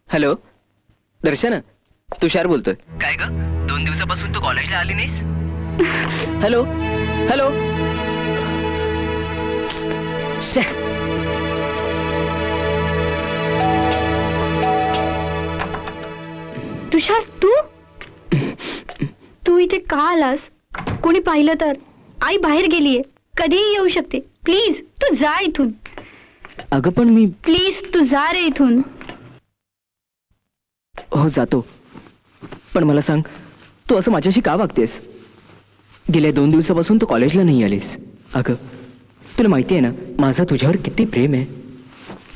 हॅलो दर्शना, तुषार बोलतोय. काय ग, 2 दिवसापासून तू कॉलेजला आली नाहीस? Hello hello. तुषार, तू इथे का आलास? कोणी पाहिलं तर? आई बाहेर गेलीये, कधीही येऊ शकते. प्लीज तू जा इथून. अगं पण मी. प्लीज तू जा रे इथून. हो जातो, पण मला सांग, तू असं माझ्याशी का वागतेस? गेल्या 2 दिवसापासून तू कॉलेजला नाही आलीस. अगं तुला माहिती आहे ना, माझा तुझ्यावर किती प्रेम आहे.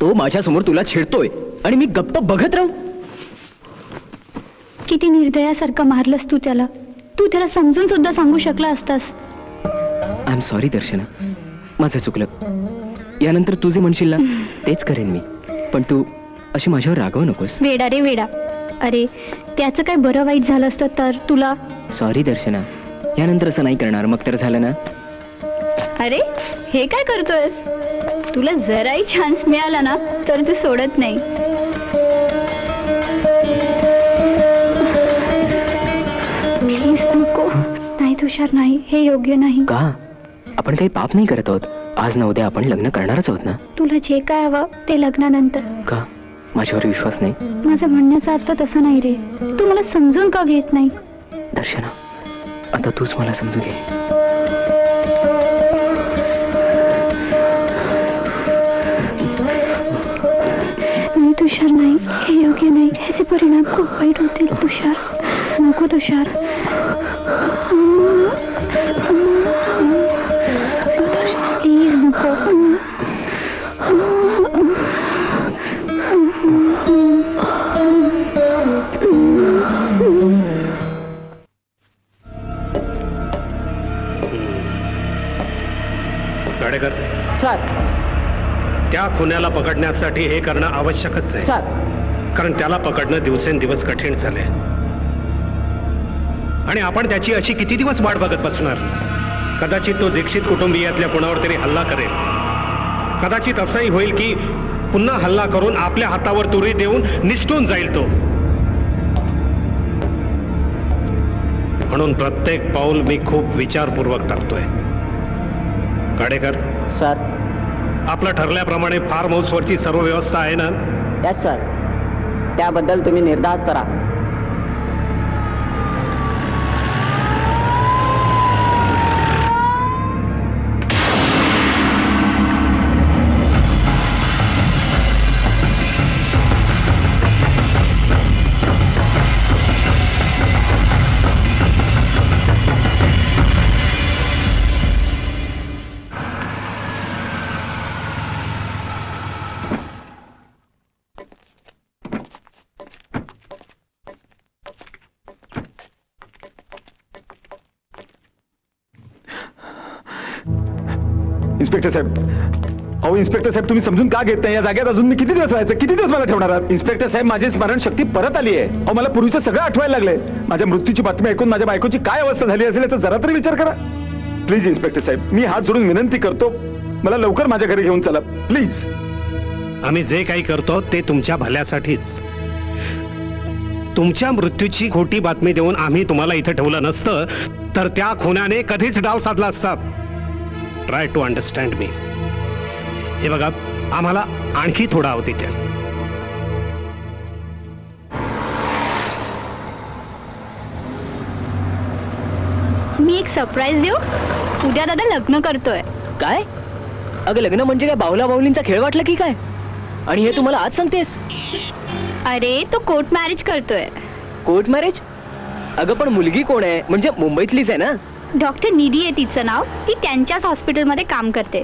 तो माझ्यासमोर तुला छेडतोय आणि मी गप्प बघत राहू? किती निर्दयासारखं मारलंस तू त्याला. तू त्याला समजून सुद्धा सांगू शकला असतास. आय एम सॉरी दर्शना, माझं चुकलं. यानंतर तू जे म्हणशील ना तेच करेन मी, पण तू अशी माझ्यावर रागवू नकोस. वेडा रे वेडा. अरे त्याचं काय बरं वाईट झालं असतं तर तुला. सॉरी दर्शना, यानंतर असं नाही करणार. मग तर झालं ना. अरे हे काय करतोयस? तुला जराही चान्स मिळाला ना तर तू सोडत नाही. प्लीज नको. नाही तुषार, नाही, हे योग्य नाही. का? आपण काही पाप नाही करत आहोत. आज ना उद्या आपण लग्न करणारच आहोत ना. तुला जे काय हवं ते लग्नानंतर. का? माझ्यावर विश्वास नाही? माझा म्हणण्याचा अर्थ तसा नाही रे. तू मला समजून का घेत नाही? दर्शना, आता तूच मला समजू घे. नाही तुषार, नाही, हे योग्य नाही. ह्याचे परिणाम खूप वाईट होतील. तुषार नको. तुषार प्लीज नको. गाडेकर सर. त्या खुन्याला पकडण्यासाठी हे करणं आवश्यकच आहे. सर. कारण त्याला पकडणं दिवसेंदिवस कठीण झाले आणि आपण त्याची अशी किती दिवस वाट बघत बसणार? कदाचित तो दीक्षित कुटुंबियातल्या कोणावर तरी हल्ला करेल. कदाचित असंही होईल की पुन्हा हल्ला करून आपल्या हातावर तुरी देऊन निसटून जाईल तो. म्हणून प्रत्येक पाऊल मी खूप विचारपूर्वक टाकतोय. गाडेकर सर. आपलं ठरल्याप्रमाणे फार्म हाऊसवरची सर्व व्यवस्था आहे ना? Yes sir. त्याबद्दल तुम्ही निर्धास्त राहा. इन्स्पेक्टर साहेब, अहो इन्स्पेक्टर साहेब, तुम्ही समजून का घेत नाही? या जागेत अजून मी किती दिवस राहायचं? किती दिवस मला ठेवणार आहात? इन्स्पेक्टर साहेब, माझी स्मरणशक्ती परत आली आहे. अहो मला पूर्वीचं सगळं आठवायला लागलंय. माझ्या मृत्यूची बातमी ऐकून माझ्या बायकोची काय अवस्था झाली असेल याचा जरा तरी विचार करा. प्लीज इन्स्पेक्टर साहेब, मी हात जोडून विनंती करतो, मला लवकर माझ्या घरी घेऊन चला प्लीज. आम्ही जे काही करतो ते तुमच्या भल्यासाठीच. तुमच्या मृत्यूची खोटी बातमी देऊन आम्ही तुम्हाला इथे ठेवलं नसतं तर त्या खुन्याने कधीच डाव साधला असता. ट्राय टू अंडरस्टँड मी. हे बघा, आम्हाला आणखी थोडा आहोत इथे. मी एक सरप्राईज देऊ. उद्या दादा लग्न करतोय. काय? अगं लग्न म्हणजे काय बावला बावलींचा खेळ वाटला की काय? आणि हे तुम्हाला आज सांगतेस? अरे तो कोर्ट मॅरेज करतोय. Court marriage? अगं पण मुलगी कोण आहे? म्हणजे मुंबईतलीच आहे ना? डॉक्टर निधी आहे तिचं नाव. ती त्यांच्याच हॉस्पिटलमध्ये काम करते.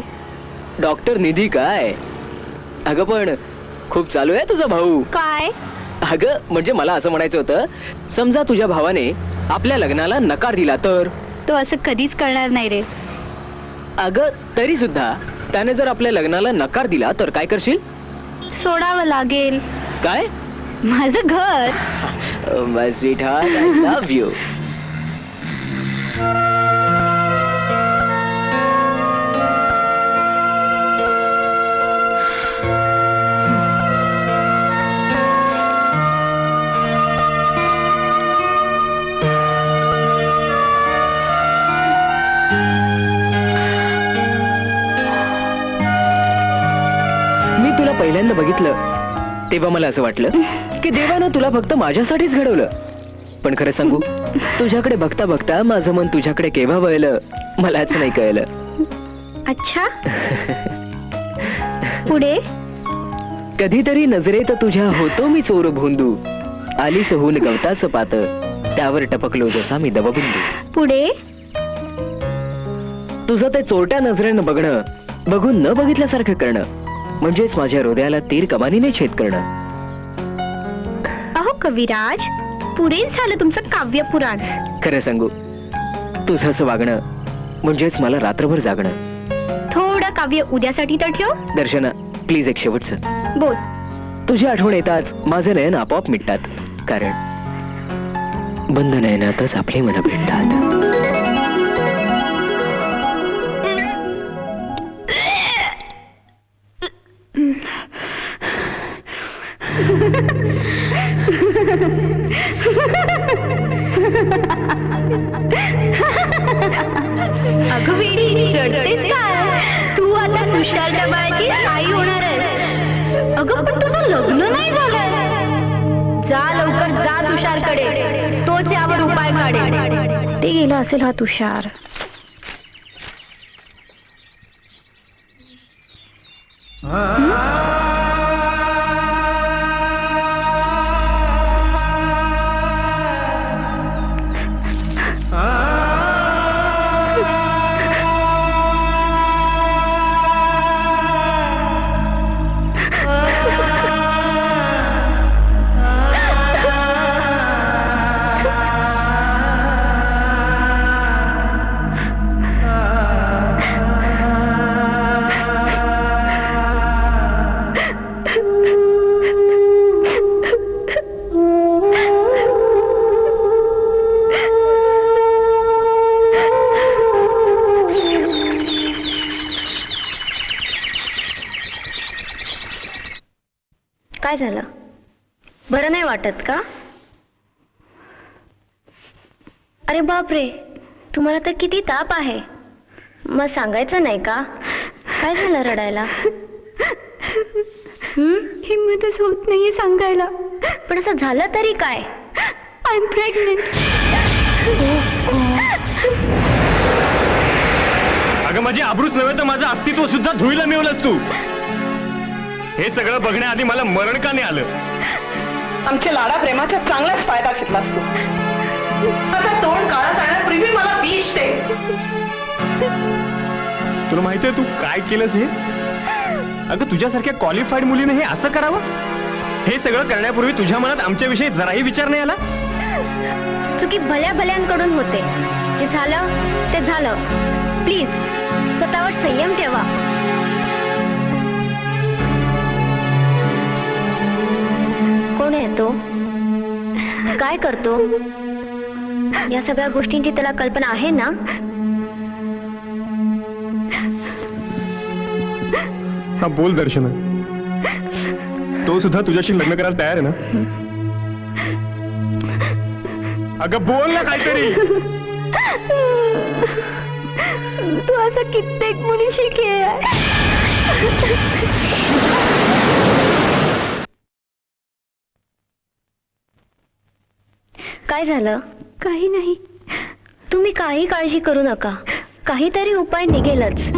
डॉक्टर निधी काय? अगं पण खूप चालू आहे तुझा भाऊ. काय? अगं म्हणजे मला असं म्हणायचं होतं, समजा तुझ्या भावाने आपल्या लग्नाला नकार दिला तर? तो असं कधीच करणार नाही रे. अगं तरी सुद्धा त्याने जर आपल्या लग्नाला नकार दिला तर काय करशील? सोडावं लागेल. काय? माझं घर. माय स्वीटहार्ट, आय लव्ह यू. मी तुला पहिल्यांदा बघितलं तेव्हा मला असं वाटलं की देवानं तुला फक्त माझ्यासाठीच घडवलं. पण खरं सांगू, तुझ्याकडे बघता बघता माझं मन तुझ्याकडे केव्हा वळलं मलाच नाही कळलं. अच्छा. पुढे? कधीतरी नजरेत तुझ्या होतो मी चोर भोंदू, आलीस होऊन गवताचं पात, त्यावर टपकलो जसा मी दवबिंदू. पुढे? तुझं ते चोरट्या नजरेनं बघणं, बघून न बघितल्यासारखं करणं, म्हणजेच माझ्या हृदयाला तीर कमानीने छेद करणं. अहो कविराज, पुरेच झालं तुमचं काव्य पुराण. खरं सांगू, तुझं असं वागणं म्हणजेच मला रात्रभर जागणं. थोडं काव्य उद्यासाठी तर ठेव. दर्शना प्लीज एक शेवटचं. बोल. तुझी आठवण येताच माझे नयन आपोआप मिटतात, कारण बंद नयनातच आपली मनं भेटतात. अगं वेडी, रडतेस काय? तू आता तुषार डबाळची आई होणार आहेस. अगं पण तुझं लग्न नाही झालंय. जा लवकर, जा तुषारकडे, तोच यावर उपाय काढेल. ते गेला असेल हा तुषार. काय झालं? बरं नाही वाटत का? अरे बापरे, तुम्हाला तर किती ताप आहे. मग सांगायचं नाही का? काय झालं रडायला? हिम्मतच होत नाहीये सांगायला. पण असं झालं तरी काय? I am pregnant. अगं माझी आबरूच नव्हे तर माझं अस्तित्व सुद्धा धुळीला मिळवलंस तू. हे सगळं बघण्याआधी मला मरण का नाही आलं? आमच्या लाडा प्रेमाचा चांगलाच फायदा घेतलास तू. आता तोंड काळा करण्यापूर्वी मला विष दे. तुला माहितीये तू काय केलंस हे? अगं तुझ्यासारख्या क्वालिफाईड मुलीने हे असं करावं? हे सगळं करण्यापूर्वी तुझ्या मनात आमच्याविषयी जराही विचार नाही आला? चुकी भल्या भल्यांकडून होते. जे झालं ते झालं. प्लीज स्वतःवर संयम ठेवा. कोण आहे तो? काय करतो? या सगळ्या गोष्टींची त्याला कल्पना आहे ना? हा बोल दर्शना, तो सुद्धा तुझ्याशी लग्न करायला तयार आहे ना? अगं बोल ना काहीतरी. तू असं कित्येक मुलीशी खेळ काय झालं? काही नाही. तुम्ही काही काळजी करू नका, काहीतरी उपाय निघेलच.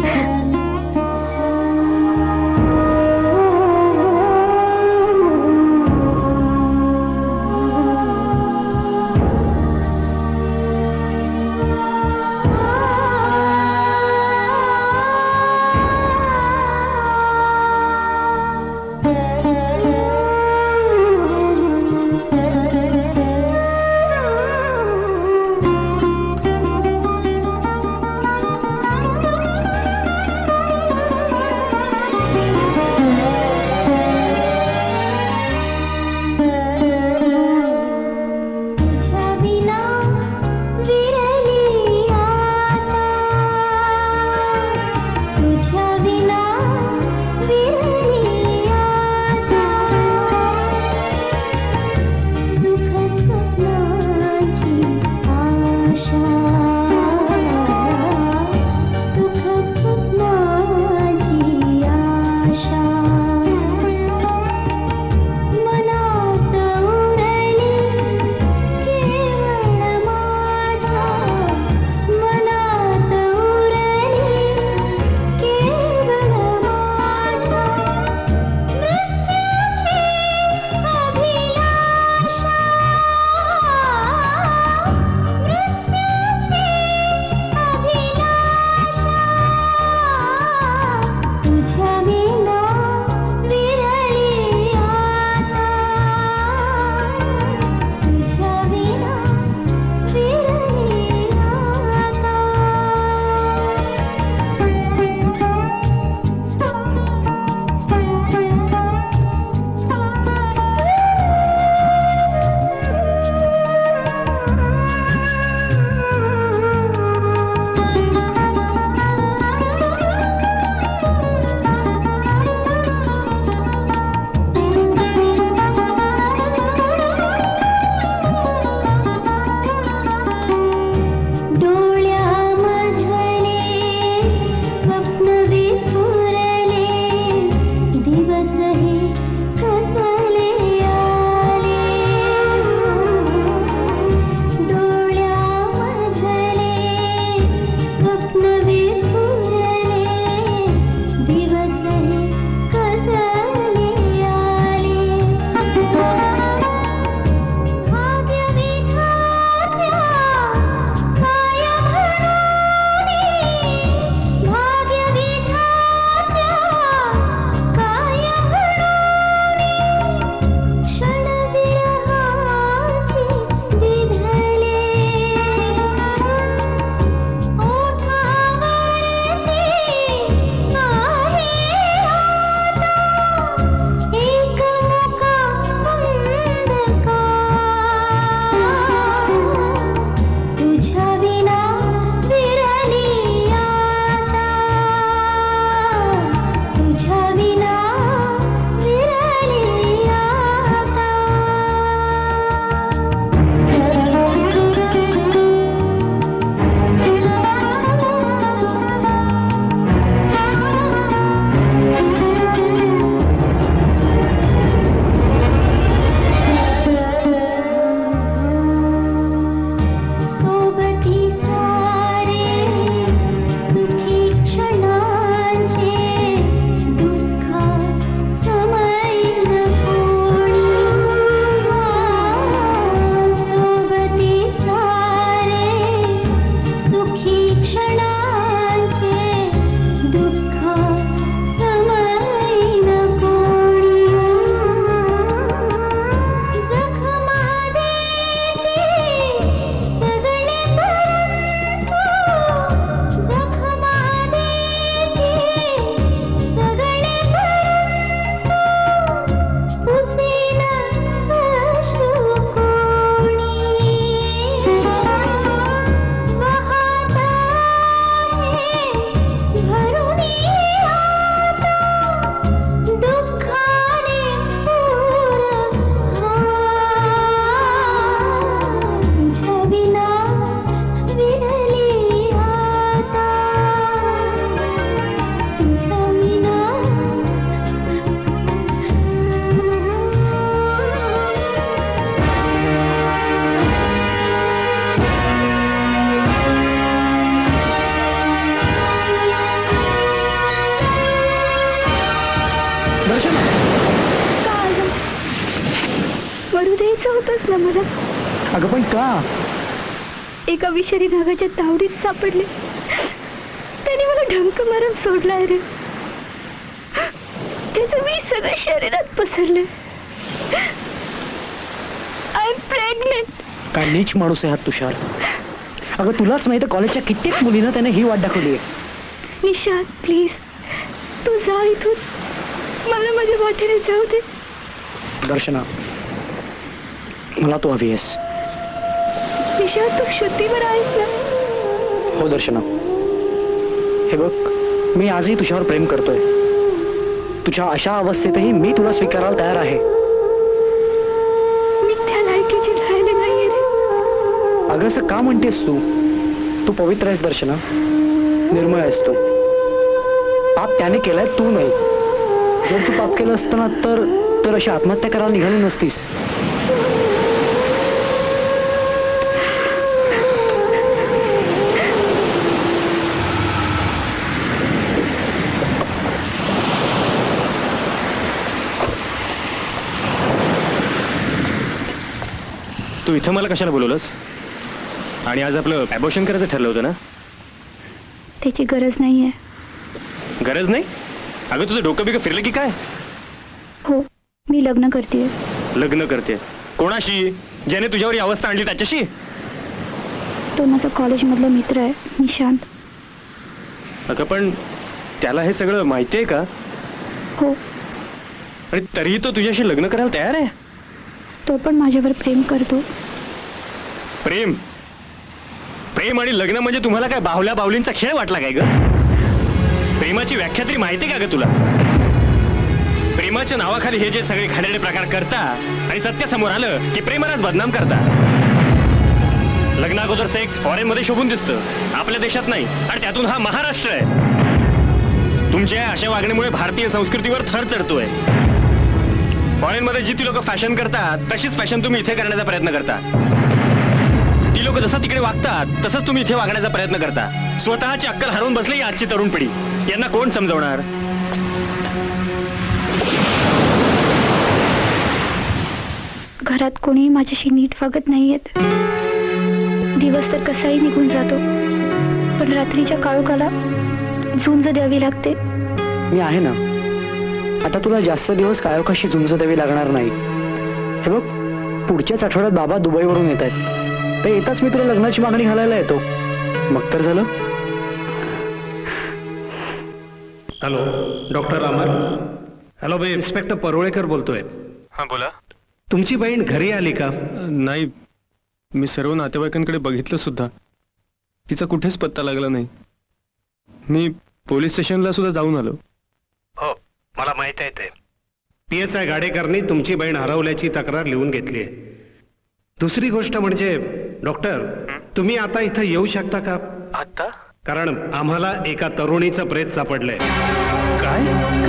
द्यायचं होतंच ना मला. अगं पण का? एका विषारी नागाच्या तावडीत सापडले. त्याने मला ढंक मारून सोडलाय रे. त्याचं मी सगळं शरीरात पसरलं. I am pregnant. काय नीच माणूस आहे हा तुषार. अगं तुलाच नाही तर कॉलेजच्या कित्येक मुलींना त्याने ही वाट दाखवली आहे. निशांत प्लीज तू जा इथून. मला माझ्या वाटेने जाऊ दे. दर्शना, मला तू हवी आहेस. निशांत तू शुद्धीवर आहेस ना? हो दर्शना, हे बघ, मी आजही तुझ्यावर प्रेम करतोय. तुझ्या अशा अवस्थेतही मी तुला स्वीकारायला तयार आहे. मी त्या लायकीची राहिले नाहीये रे. अगं असं का म्हणतेस तू? तू पवित्र आहेस दर्शना, निर्मळ आहेस तू. पाप त्याने केलाय, तू नाही. जर तू पाप केलं असतं ना तर अशी आत्महत्या करायला निघाली नसतीस. तू इथं मला कशाला बोलवलंस? आणि आज आपलं ॲबॉर्शन करायचं ठरलं होतं ना? त्याची गरज नाहीये. गरज नाही? अगं तुझं डोकं बिकं फिरलं की काय? हो, मी लग्न करतेय. लग्न करते? कोणाशी? ज्याने तुझ्यावर ही अवस्था आणली त्याच्याशी? तो माझा कॉलेजमधला मित्र आहे, निशांत. अगं पण त्याला हे सगळं माहिती आहे का? हो. आणि तरीही तो तुझ्याशी लग्न करायला तयार आहे? तो पण माझ्यावर प्रेम करतो. प्रेम? प्रेम आणि लग्न म्हणजे तुम्हाला काय बाहुल्या बाहुलींचा खेळ वाटला काय ग? प्रेमाची व्याख्या तरी माहिती का ग तुला? प्रेमाच्या नावाखाली हे जे सगळे घाणेरडे प्रकार करता आणि सत्य समोर आलं की प्रेमालाच बदनाम करता. लग्ना अगोदर सेक्स फॉरेन मध्ये शोभून दिसतं, आपल्या देशात नाही. आणि त्यातून हा महाराष्ट्र आहे. तुमच्या अशा वागणीमुळे भारतीय संस्कृतीवर थर चढतोय. फॉरेन मध्ये जी ती लोक फॅशन करतात तशीच फॅशन तुम्ही इथे करण्याचा प्रयत्न करता. ती लोक जसं तिकडे वागतात तसंच तुम्ही इथे वागण्याचा प्रयत्न करता. स्वतःची अक्कल हरवून बसली आजची तरुण पिढी. यांना कोण समजवणार? घरात कोणी माझ्याशी नीट वागत नाहीयेत. दिवस तर कसाही निघून जातो, पण रात्रीच्या काळोखाला झुंज द्यावी लागते. मी आहे ना. आता तुला जास्त दिवस काळोखाशी झुंज द्यावी लागणार नाही. हे बघ, पुढच्याच आठवड्यात बाबा दुबईवरून येत आहेत. तर येताच मी तुला लग्नाची मागणी घालायला येतो. मग तर झालं. हॅलो, डॉक्टर अमर. हॅलो, मी इन्स्पेक्टर परोळेकर बोलतोय. हां बोला. तुमची बहीण घरी आली का? नाही, मी सर्व नातेवाईकांकडे बघितलं सुद्धा, तिचा कुठेच पत्ता लागला नाही. मी पोलीस स्टेशनला सुद्धा जाऊन आलो. हो, मला माहित आहे ते. PSI गाडेकरनी तुमची बहीण हरवल्याची तक्रार लिहून घेतली आहे. दुसरी गोष्ट म्हणजे डॉक्टर, तुम्ही आता इथं येऊ शकता का? आता? कारण आम्हाला एका तरुणीचं प्रेत सापडलंय. काय?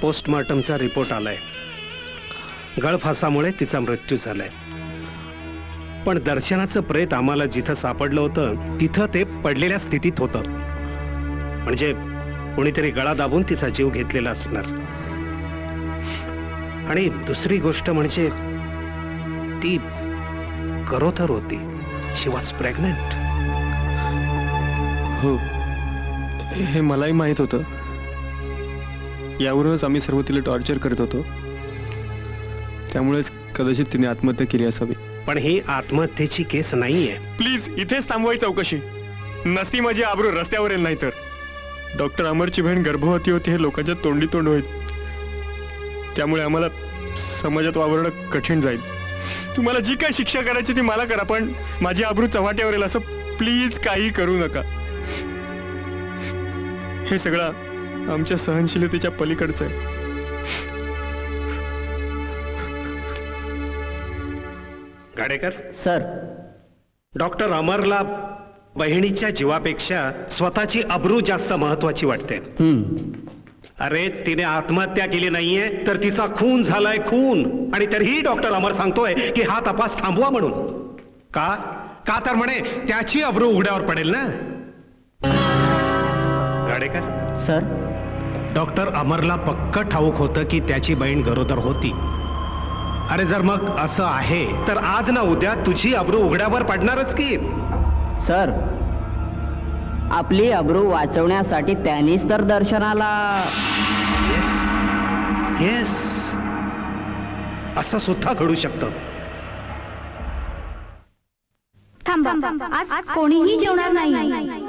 पोस्टमॉर्टमचा रिपोर्ट आलाय. गळफासामुळे तिचा मृत्यू झालाय. पण दर्शनाचं प्रेत आम्हाला जिथं सापडलं होतं तिथं ते पडलेल्या स्थितीत होतं. म्हणजे कोणीतरी गळा दाबून तिचा जीव घेतलेला असणार. आणि दुसरी गोष्ट म्हणजे ती गरोदर होती. शी वॉज प्रेग्नंट. हो, हे मलाही माहित होतं. यावरूनच आम्ही सर्व तिला टॉर्चर करत होतो. त्यामुळेच कदाचित तिने आत्महत्या केली असावी. पण ही आत्महत्येची केस नाहीये. प्लीज इथेच थांबवाय चौकशी. नसती माझी आबरू रस्त्यावर येईल. नाही तर डॉक्टर अमरची बहीण गर्भवती होती हे लोकांच्या तोंडी तोंड होईल. त्यामुळे आम्हाला समाजात वावरणं कठीण जाईल. तुम्हाला जी काय शिक्षा करायची ती मला करा, पण माझी आबरू चव्हाट्यावर येईल असं प्लीज काही करू नका. हे सगळं आमच्या सहनशीलतेच्या पलीकडचं आहे. गाडेकर सर. डॉक्टर अमरला बहिणीच्या जीवापेक्षा स्वतःची अब्रू जास्त महत्वाची वाटते. अरे तिने आत्महत्या केली नाहीये तर तिचा खून झालाय, खून. आणि तरीही डॉक्टर अमर सांगतोय की हा तपास थांबवा म्हणून. का का तर म्हणे त्याची अब्रू उघड्यावर पडेल ना. गाडेकर सर. डॉक्टर अमरला पक्क ठाऊक होतं की त्याची बहीण गरोदर होती. अरे जर मग असं आहे तर आज ना उद्या तुझी अब्रू उघड्यावर पडणारच की. सर, आपली अब्रू वाचवण्यासाठी त्यांनीच तर दर्शनाला. येस, असं सुद्धा घडू शकतं. थांबा, आज कोणीही जेवणार नाही.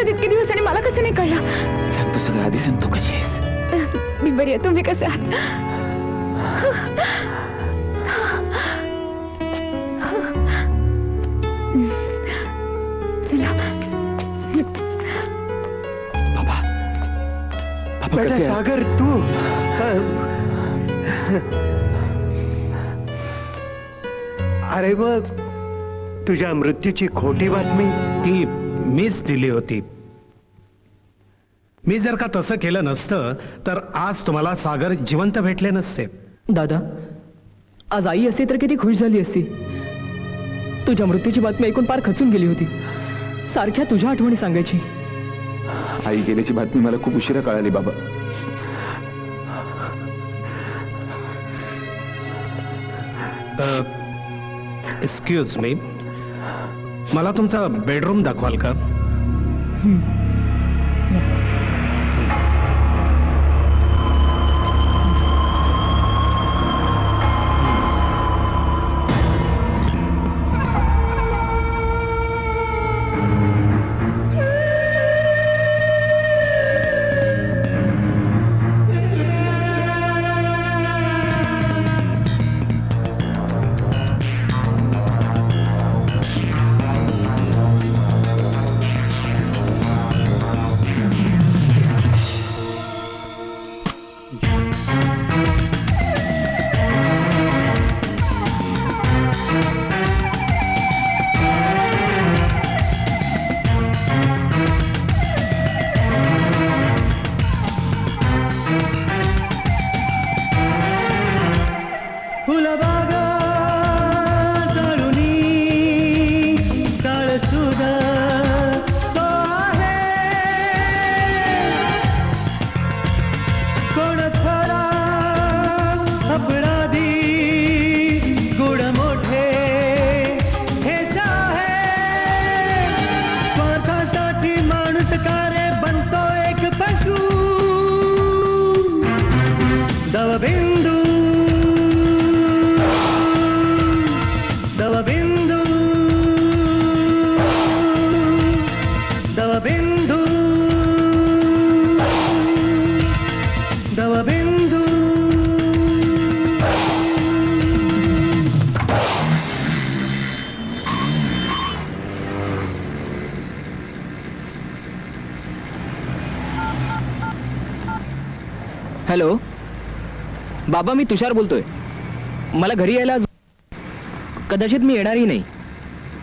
इतके दिवस आणि मला कसं नाही कळलं? सांगतो सगळं आधी सांगतो. कशी आहेस? मी बरी आहे. तुम्ही कसे आहात? चला. बाबा कसे आहे? सागर तू अरे मग तुझ्या मृत्यूची खोटी बातमी ती मीच दिली होती. मी जर का तसं केलं नसतं तर आज तुम्हाला सागर जिवंत भेटले नसते. दादा, आज आई असती तर किती खुश झाली असती. तुझ्या मृत्यूची बातमी ऐकून पार खचून गेली होती. सारख्या तुझ्या आठवणी सांगायची. आई गेल्याची बातमी मला खूप उशिरा कळाली बाबा. एक्सक्यूज मी, मला तुमचा बेडरूम दाखवाल का? दवबिंदू हॅलो बाबा, मी तुषार बोलतोय. मला घरी यायला कदाचित मी येणारही नाही.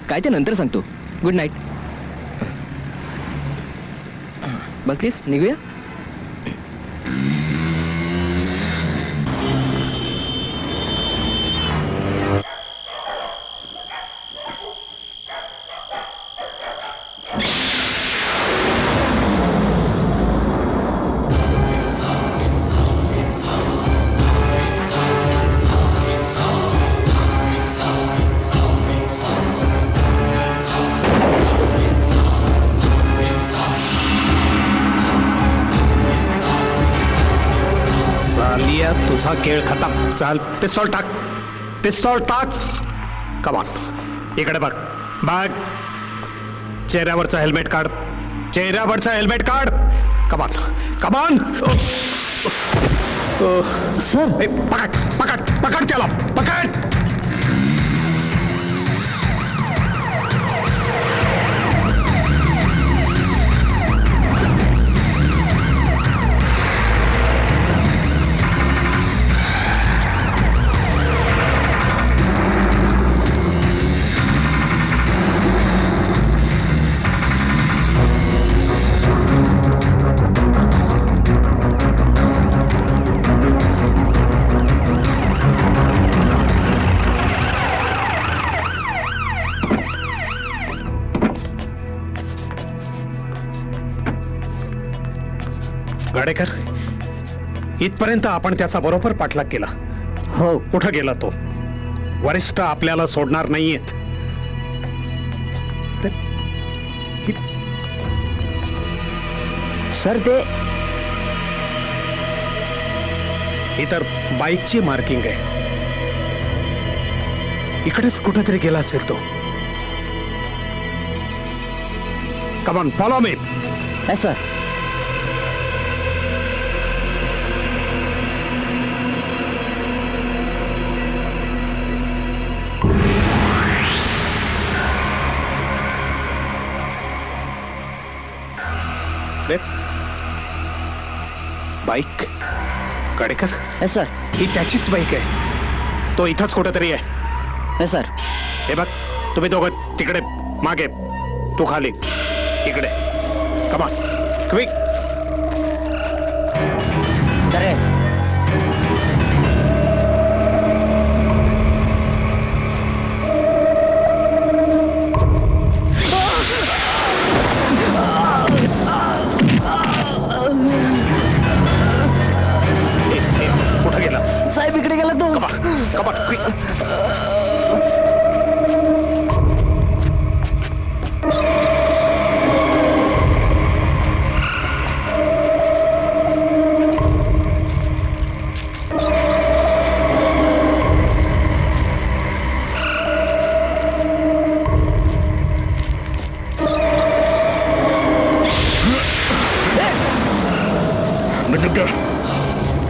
काय ते नंतर सांगतो. Good night. बसलीस, निघूया. सालिया, तुझा खेळ खतम. चाल, पिस्तॉल टाक. पिस्तॉल टाक. कमान, इकडे बघ. बघ, चेहऱ्यावरचा हेल्मेट काढ. चेहऱ्यावरचा हेल्मेट काढ. कमान, कमान. सर, पकड पकड पकड त्याला, पकड. गाडेकर, इथपर्यंत आपण त्याचा बरोबर पाठलाग केला. हो. कुठं गेला तो? वरिष्ठ आपल्याला सोडणार नाहीयेत. सर, ते इतर बाईकची मार्किंग आहे. इकडेच कुठेतरी गेला असेल तो. Come on, follow me. Sir. Bike Gadekar, yes sir. ही त्याचीच बाईक आहे. तो इथंच कुठेतरी आहे. Yes sir. हे बघ, तुम्ही दोघं तिकडे मागे, तू खाली इकडे. कमा, क्विक. चले. कुठं गेला साहेब? इकडे गेला तो. कमा, कमा, क्विक.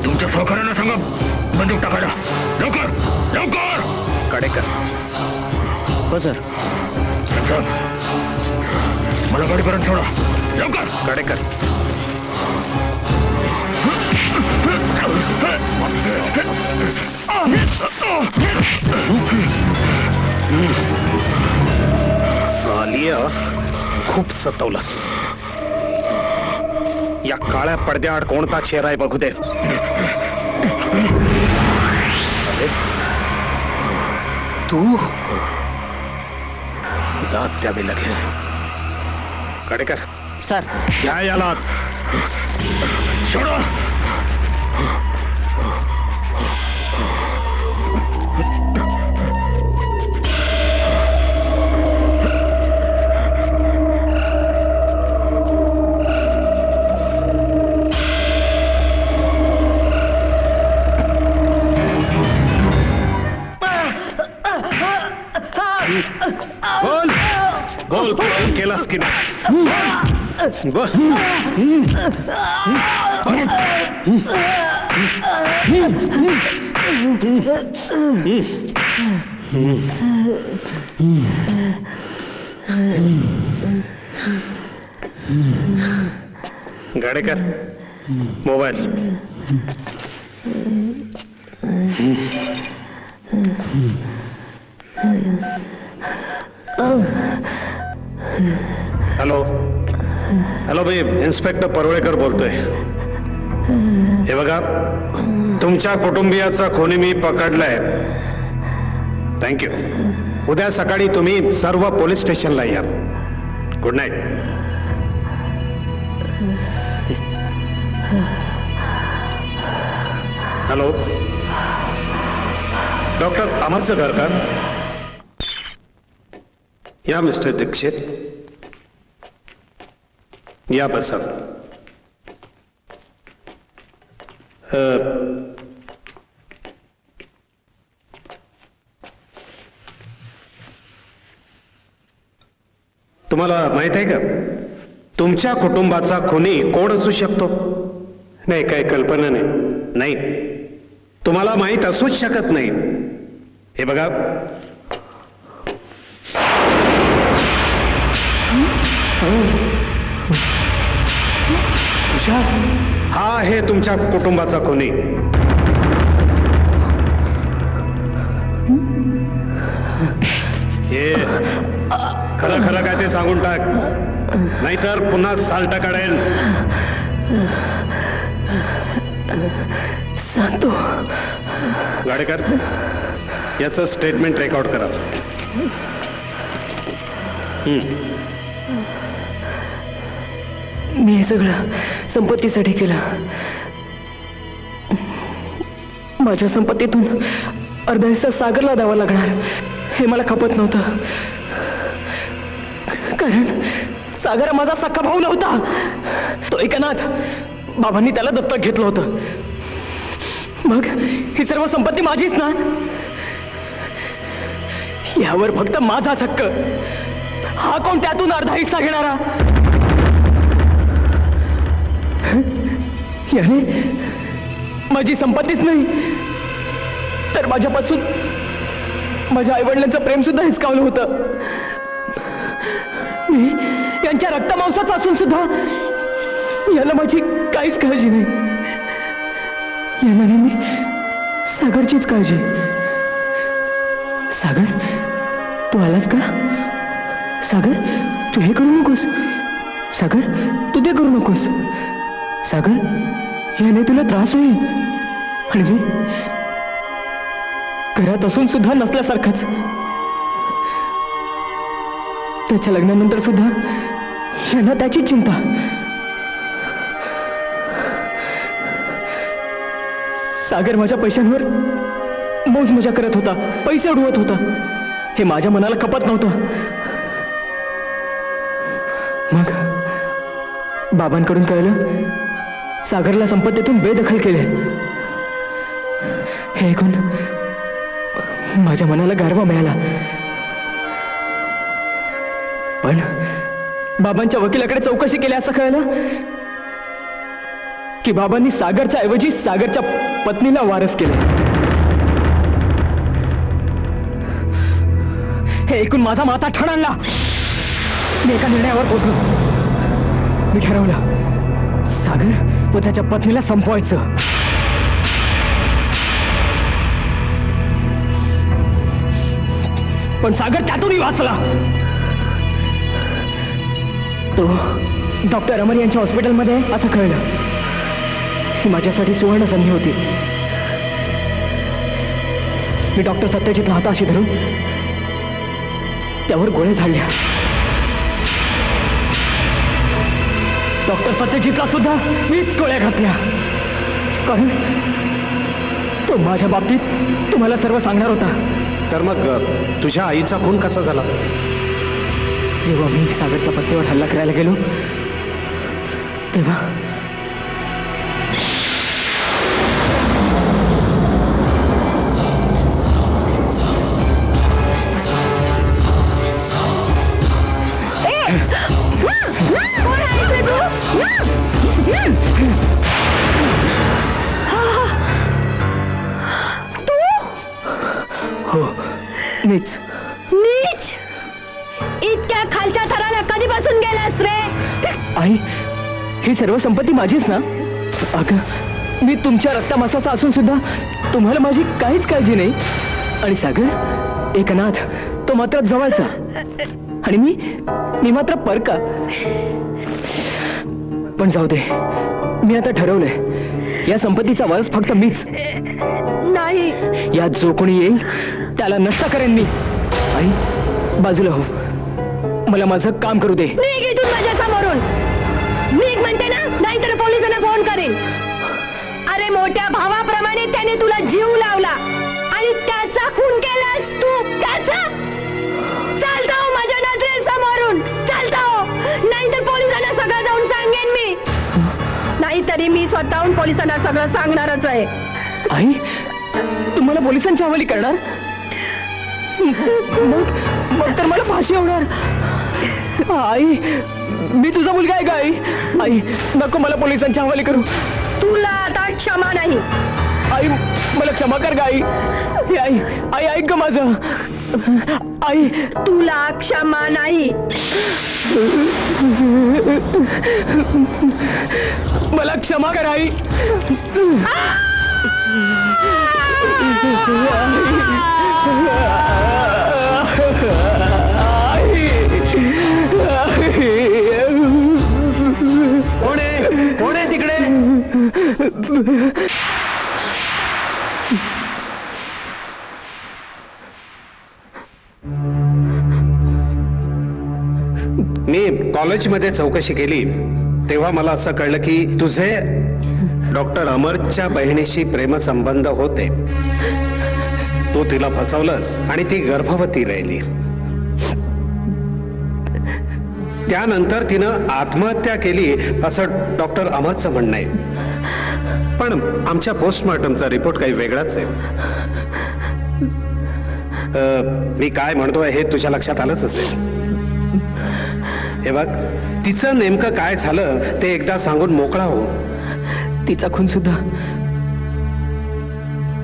तुमच्या सहकार्यानं सांगा बंदूक टाकायला. लवकर लवकर. गाडेकर. हो सर. मला गाडीपर्यंत सोडा. लवकर. गाडेकर. सालिया, खूप सतवलंस. या काळ्या पडद्याआड कोणता चेहरा आहे बघू दे. तू दात द्यावी लागेल. गाडेकर. सर. घ्या याला. सोडा. बोल बोल, बोल केलास की नाही? बोल. गाडेकर मोबाईल. हॅलो हॅलो मी इन्स्पेक्टर परुळेकर बोलतोय. हे बघा, तुमच्या कुटुंबियाचा खुनी मी पकडलाय. थँक्यू. उद्या सकाळी तुम्ही सर्व पोलीस स्टेशनला या. Good night. हॅलो, डॉक्टर अमरचं घर का? या मिस्टर दीक्षित, या बसा. तुम्हाला माहित आहे का तुमच्या कुटुंबाचा खुनी कोण असू शकतो? नाही, काही कल्पना नाही. नाही, तुम्हाला माहित असूच शकत नाही. हे बघा, हा आहे तुमच्या कुटुंबाचा खुनी. हे खरं खरं काय ते सांगून टाक, नाहीतर पुन्हा साल्ट काढेल. सांगतो. गाडेकर, याचं स्टेटमेंट रेकॉर्ड करा. मी हे सगळं संपत्तीसाठी केलं. माझ्या संपत्तीतून अर्धा हिस्सा सागरला द्यावा लागणार हे मला खपत नव्हतं. कारण सागर हा माझा सख्खा भाऊ नव्हता. तो एकनाथ, बाबांनी त्याला दत्तक घेतलं होतं. मग ही सर्व संपत्ती माझीच ना. यावर फक्त माझाच हक्क. हा कोण त्यातून अर्धा हिस्सा घेणारा? याने माझी संपत्तीच नाही तर माझ्यापासून माझ्या आईवडिलांचं प्रेम सुद्धा हिसकावलं होतं. मी यांच्या रक्तमांसाचा असून सुद्धा याला माझी काहीच काळजी नाही. यांना मी सागरचीच काळजी. सागर, तू आलास का? सागर, तू हे करू नकोस. सागर, तू ते करू नकोस. सागर, याने तुला त्रास होईल. आणि मी घरात असून सुद्धा नसल्यासारखाच. त्याच्या लग्नानंतर सुद्धा यांना त्याची चिंता. सागर माझ्या पैशांवर मौज मजा करत होता, पैसे उडवत होता. हे माझ्या मनाला खपत नव्हतं. मग बाबांकडून कळलं सागरला संपत्तीतून बेदखल केले. हे ऐकून माझ्या मनाला गारवा मिळाला. पण बाबांच्या वकिलाकडे चौकशी केली असं कळलं की बाबांनी सागरच्या ऐवजी सागरच्या पत्नीला वारस केले. हे ऐकून माझा माथा ठणकला. मी एका निर्णयावर पोहोचलो. मी ठरवलं सागर व त्याच्या पत्नीला संपवायचं. पण सागर त्यातूनही वाचला. तो डॉक्टर अमर यांच्या हॉस्पिटलमध्ये असं कळलं. ही माझ्यासाठी सुवर्ण संधी होती. मी डॉक्टर सत्यजितला हाताशी धरून त्यावर गोळ्या झाडल्या. डॉक्टर सत्यजितला सुद्धा मीच गोळ्या घातल्या. कारण तो माझ्या बाबतीत तुम्हाला सर्व सांगणार होता. तर मग तुझ्या आईचा खून कसा झाला? जेव्हा मी सागरच्या पत्नीवर हल्ला करायला गेलो तेव्हा मीच. नीच. इतक्या खालच्या थराला कधीपासून गेलास रे? आई, ही सर्व संपत्ती माझीच ना? अगं, मी तुमच्या रक्तामासाचा असून सुद्धा तुम्हाला माझी काहीच काळजी नाही. आणि सागर एक अनाथ, तो मात्र जवळचा, आणि मी मात्र परका. पण जाऊ दे, मी आता ठरवलंय, या संपत्तीचा वारस फक्त मीच. नाही. यात जो कोणी येईल त्याला नष्ट करेन मी. आई, बाजूला हो, मला माझं काम करू दे. निघ इथून माझ्या समोरून. निघ म्हणते ना, नाहीतर पोलिसांना फोन करेन. अरे मोठ्या भावाप्रमाणे त्याने तुला जीव लावला आणि त्याचा खून केलास तू. त्याचा चालता हो माझ्या नजरेसमोरून, चालता हो, नाहीतर पोलिसांना सगळं जाऊन सांगेन मी. नाहीतरी मी स्वतःहून पोलिसांना सगळं सांगणारच आहे. आई, तुम्हाला पोलिसांच्या हवाली करणार? मग तर मला फाशी होणार. आई, मी तुझा मुलगा आहे का? आई, आई, नको मला पोलिसांच्या हवाली करू. तुला आता क्षमा नाही. आई, मला क्षमा कर गा आई. आई, आई ऐक ग माझं. आई, तुला क्षमा नाही. मला क्षमा कर आई. कोण आहे तिकडे? मी कॉलेजमध्ये चौकशी केली तेव्हा मला असं कळलं की तुझे डॉक्टर अमरच्या बहिणीशी प्रेमसंबंध होते. तू तिला फसवलंस आणि ती गर्भवती राहिली. त्यानंतर तिनं आत्महत्या केली असं डॉक्टर अमरचं म्हणणं आहे. पण आमच्या पोस्टमॉर्टमचा रिपोर्ट काही वेगळाच आहे. मी काय म्हणतोय हे तुझ्या लक्षात आलंच असेल. हे बघ, तिचं नेमकं काय झालं ते एकदा सांगून मोकळा हो. तिचा खून सुद्धा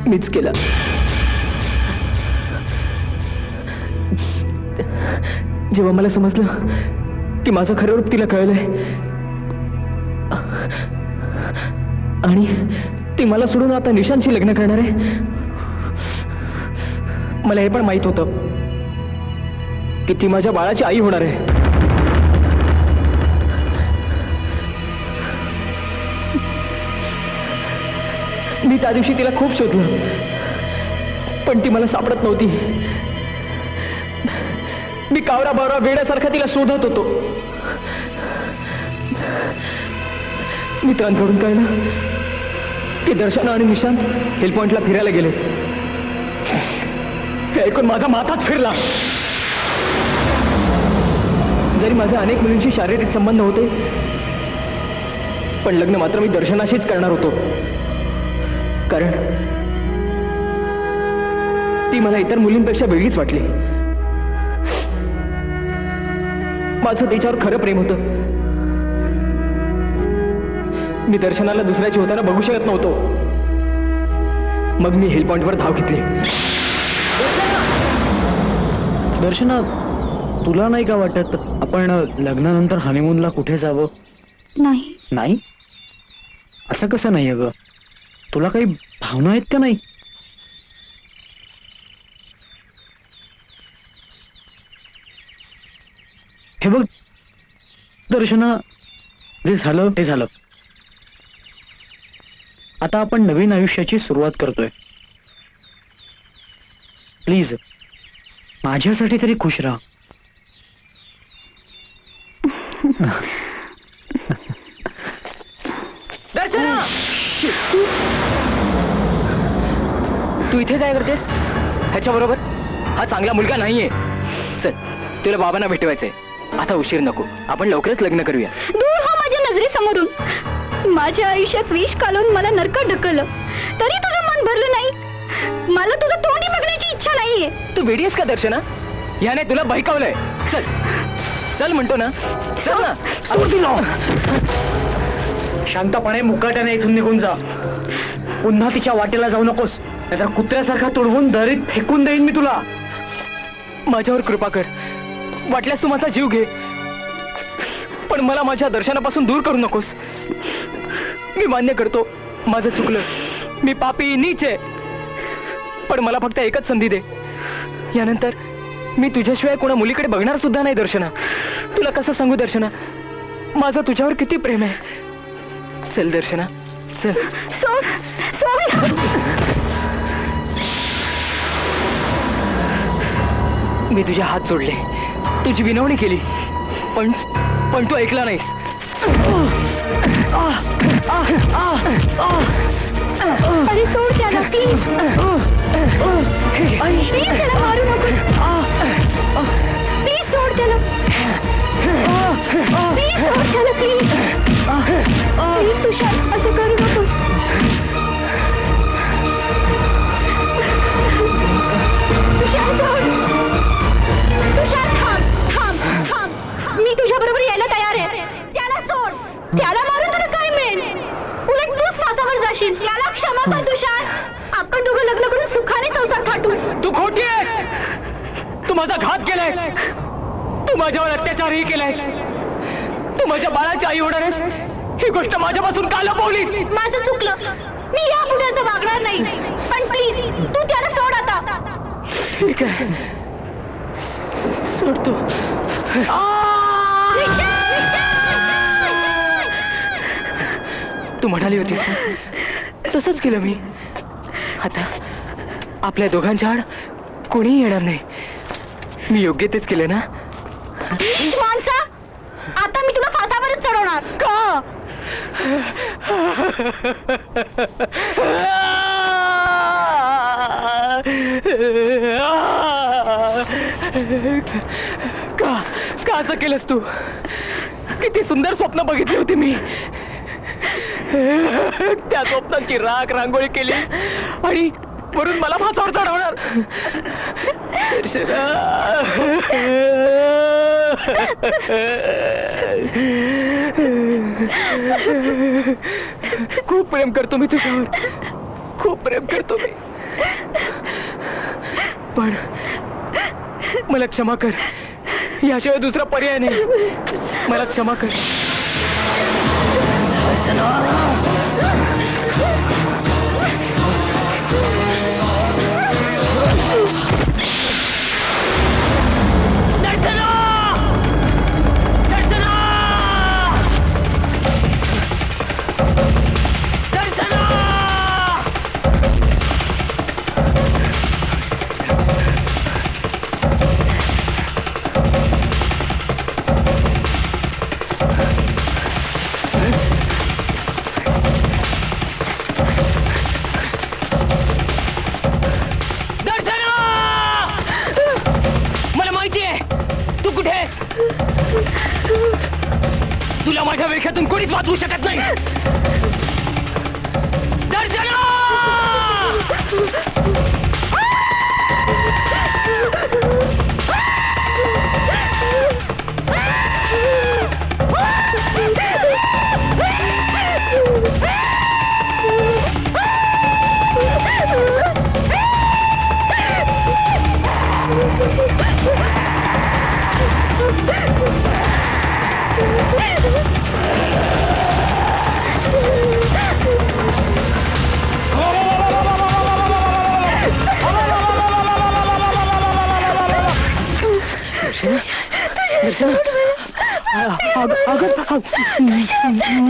मीच केला. जेव्हा मला समजलं की माझं खरं रूप तिला कळलंय आणि ती मला सोडून आता निशांशी लग्न करणार आहे, मला हे पण माहित होतं की ती माझ्या बाळाची आई होणार आहे. मी त्या दिवशी तिला खूप शोधलं, पण ती मला सापडत नव्हती. मी कावरा बावरा वेड्यासारखा तिला शोधत होतो. मित्रांकडून कळलं की दर्शना आणि निशांत हिल पॉइंटला फिरायला गेलेत. हे ऐकून माझा माथाच फिरला. जरी माझे अनेक मुलींशी शारीरिक संबंध होते, पण लग्न मात्र मी दर्शनाशीच करणार होतो. कारण ती मला इतर मुलींपेक्षा वेगळीच वाटली. माझं तिच्यावर खरं प्रेम होतं. मी दर्शनाला दुसऱ्याची होताना बघू शकत नव्हतो. मग मी हिल पॉइंटवर धाव घेतली. दर्शना, तुला नाही का वाटत आपण लग्नानंतर हनीमूनला कुठे जावं? नाही. नाही? असं कसं नाही अगं? तुला काही भावना आहेत का नाही? हे बघ दर्शना, जे झालं ते झालं. आता आपण नवीन आयुष्याची सुरुवात करतोय. प्लीज माझ्यासाठी तरी खुश राहा. दर्शना, तू इथे काय करतेस? ह्याच्या बरोबर हा चांगला मुलगा नाहीये. चल, तुला बाबांना भेटवायचंय. आता उशीर नको, आपण लवकरच लग्न करूया. दूर हो माझ्या नजरेसमोरून. माझ्या आयुष्यात विष काढून मला नरकात ढकललं, तरी तुझं मन भरलं नाही. मला तुझं तोंडी बघण्याची इच्छा नाहीये. तू वेडीस का दर्शना? याने तुला बहकावलंय. चल चल म्हणतो ना, चल ना. सोड दिला. शांतपणे मुकाट्याने इथून निघून जा. पुन्हा तिच्या वाटेला जाऊ नकोस, नाहीतर कुत्र्यासारखा तुडवून दरीत फेकून देईन मी तुला. माझ्यावर कृपा कर. वाटल्यास तू माझा जीव घे, पण मला माझ्या दर्शनापासून दूर करू नकोस. मी मान्य करतो माझं चुकलं, मी पापी नीच आहे, पण मला फक्त एकच संधी दे. यानंतर मी तुझ्याशिवाय कोणा मुलीकडे बघणार सुद्धा नाही. दर्शना, तुला कसं सांगू दर्शना, माझं तुझ्यावर किती प्रेम आहे. चल दर्शना, चल. सोड सोड. मी तुझे हात जोडले, तुझी विनवणी केली, पण तू ऐकला नाहीस. अरे सोड त्याला प्लीज. प्लीज त्याला मारू नको. प्लीज सोड त्याला. प्लीज सोड त्याला प्लीज. प्लीज तुषार, असं करू नकोस. तुषार सोड. तुषार थांब थांब थांब. मी तुझ्या बरोबर यायला तयार आहे. त्याला सोड. त्याला मारून तुला काय मिळेल? उलट तूच फासावर जाशील. त्याला क्षमा कर तुषार. आपण दोघं लग्न करून सुखाने संसार थाटू. तू खोटी आहेस. तू माझा घात केलायस. तू माझ्यावर अत्याचारही केलायस. तू माझ्या बाळाची आई होणार आहेस, ही गोष्ट माझ्यापासून का लपवलीस? माझं चुकलं. मी या पुढे वागणार नाही, पण प्लीज तू त्याला सोड आता. ठीक आहे, सोडतो. तू म्हणाली होतीस ना, तसंच केलं मी. आता आपल्या दोघांच्या आड कोणीही येणार नाही. मी योग्य तेच केलं ना. माणसा, आता मी तुला फासावरच चढवणार. का? का असं केलंस तू? किती सुंदर स्वप्न बघितली होती मी. त्या स्वप्नांची राख रांगोळी केलीस आणि वरून मला फासावर चढवणार. खूप प्रेम करतो मी तुझ्यावर, खूप प्रेम करतो मी, पण मला क्षमा कर. याशिवाय दुसरा पर्याय नाही. मला क्षमा कर. तुला माझ्या वेख्यातून कोणीच वाचवू शकत नाही. दर्शना!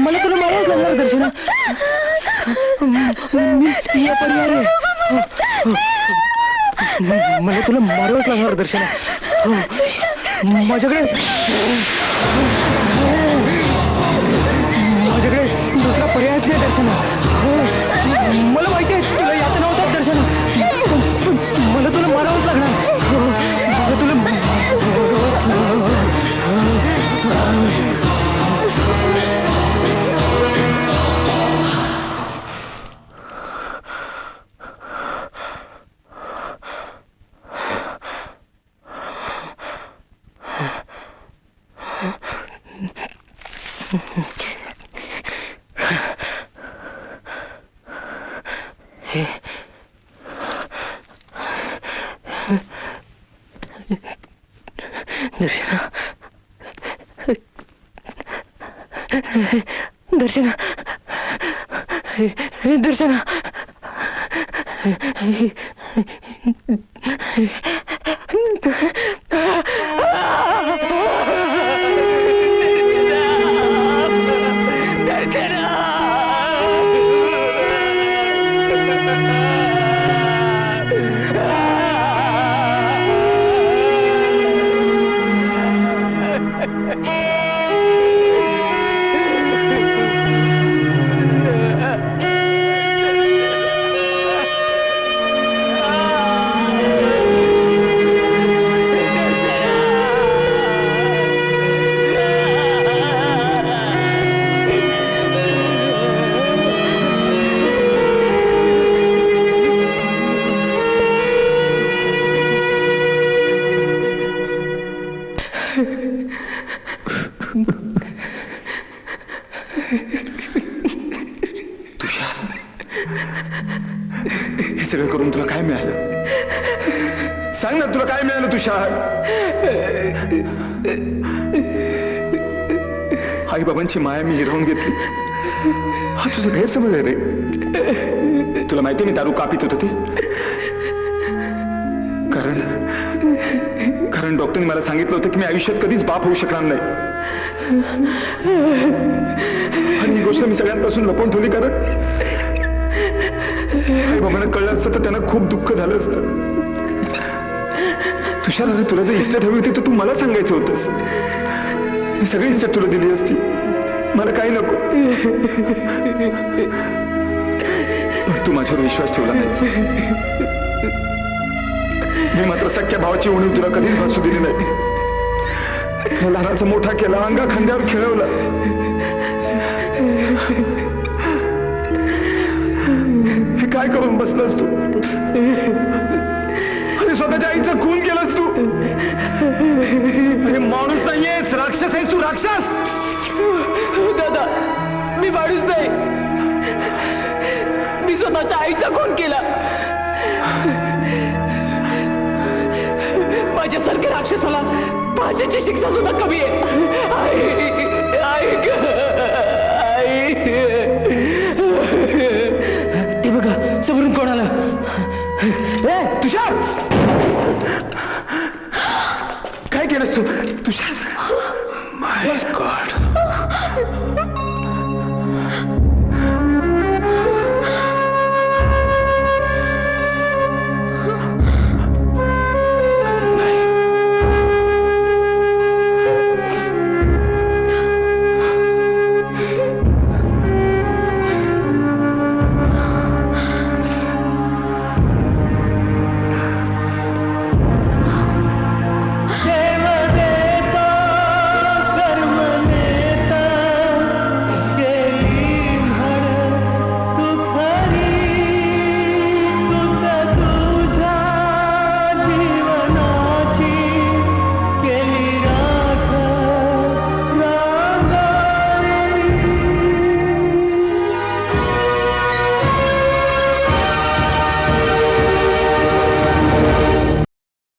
मला तुला मारावंच लागणार दर्शना. मला तुला मारावंच लागणार दर्शना. माझ्याकडे दुसरा पर्यायच नाही दर्शना. मला माहिती आहे तुला यातना होतात दर्शना, मला तुला मारावंच लागणार. मला तुला दर्शना दर्शना हे सगळं करून तुला काय मिळालं? सांग ना, तुला काय मिळालं तुषार? आई बाबांची माया मी हिरावून घेतली. हा तुझा गैरसमज आहे रे. तुला माहिती मी दारू का पित होतो ते? कारण डॉक्टरने मला सांगितलं होतं की मी आयुष्यात कधीच बाप होऊ शकणार नाही. आणि ही गोष्ट मी सगळ्यांपासून लपवून ठेवली कारण आई बाबांना कळलं असतं तर त्यांना खूप दुःख झालं असतं. तुषार, अरे तुला जर इस्टेट हवी होती तर तू मला सांगायचं होतंस. मी सगळी इस्टेट तुला दिली असती. मला काही नको. पण तू माझ्यावर विश्वास ठेवला नाहीस. मी मात्र सख्या भावाची उणीव तुला कधीच भासू दिली नाही. तुला लहानाचा मोठा केला, अंगा खांद्यावर खेळवला. हे काय करून बसलास तू? अरे स्वतःच्या आईचा खून केलास तू. अरे माणूस नाहीयेस, राक्षस आहेस तू, राक्षस. दादा, मी माणूस नाही. मी स्वतःच्या आईचा खून केला. माझ्यासारख्या राक्षसाला फाशीची शिक्षा सुद्धा कमी आहे. आई ते बघा, समोरून कोण आलं? तुषार, काय केलंस तू? तुषार, माय गॉड.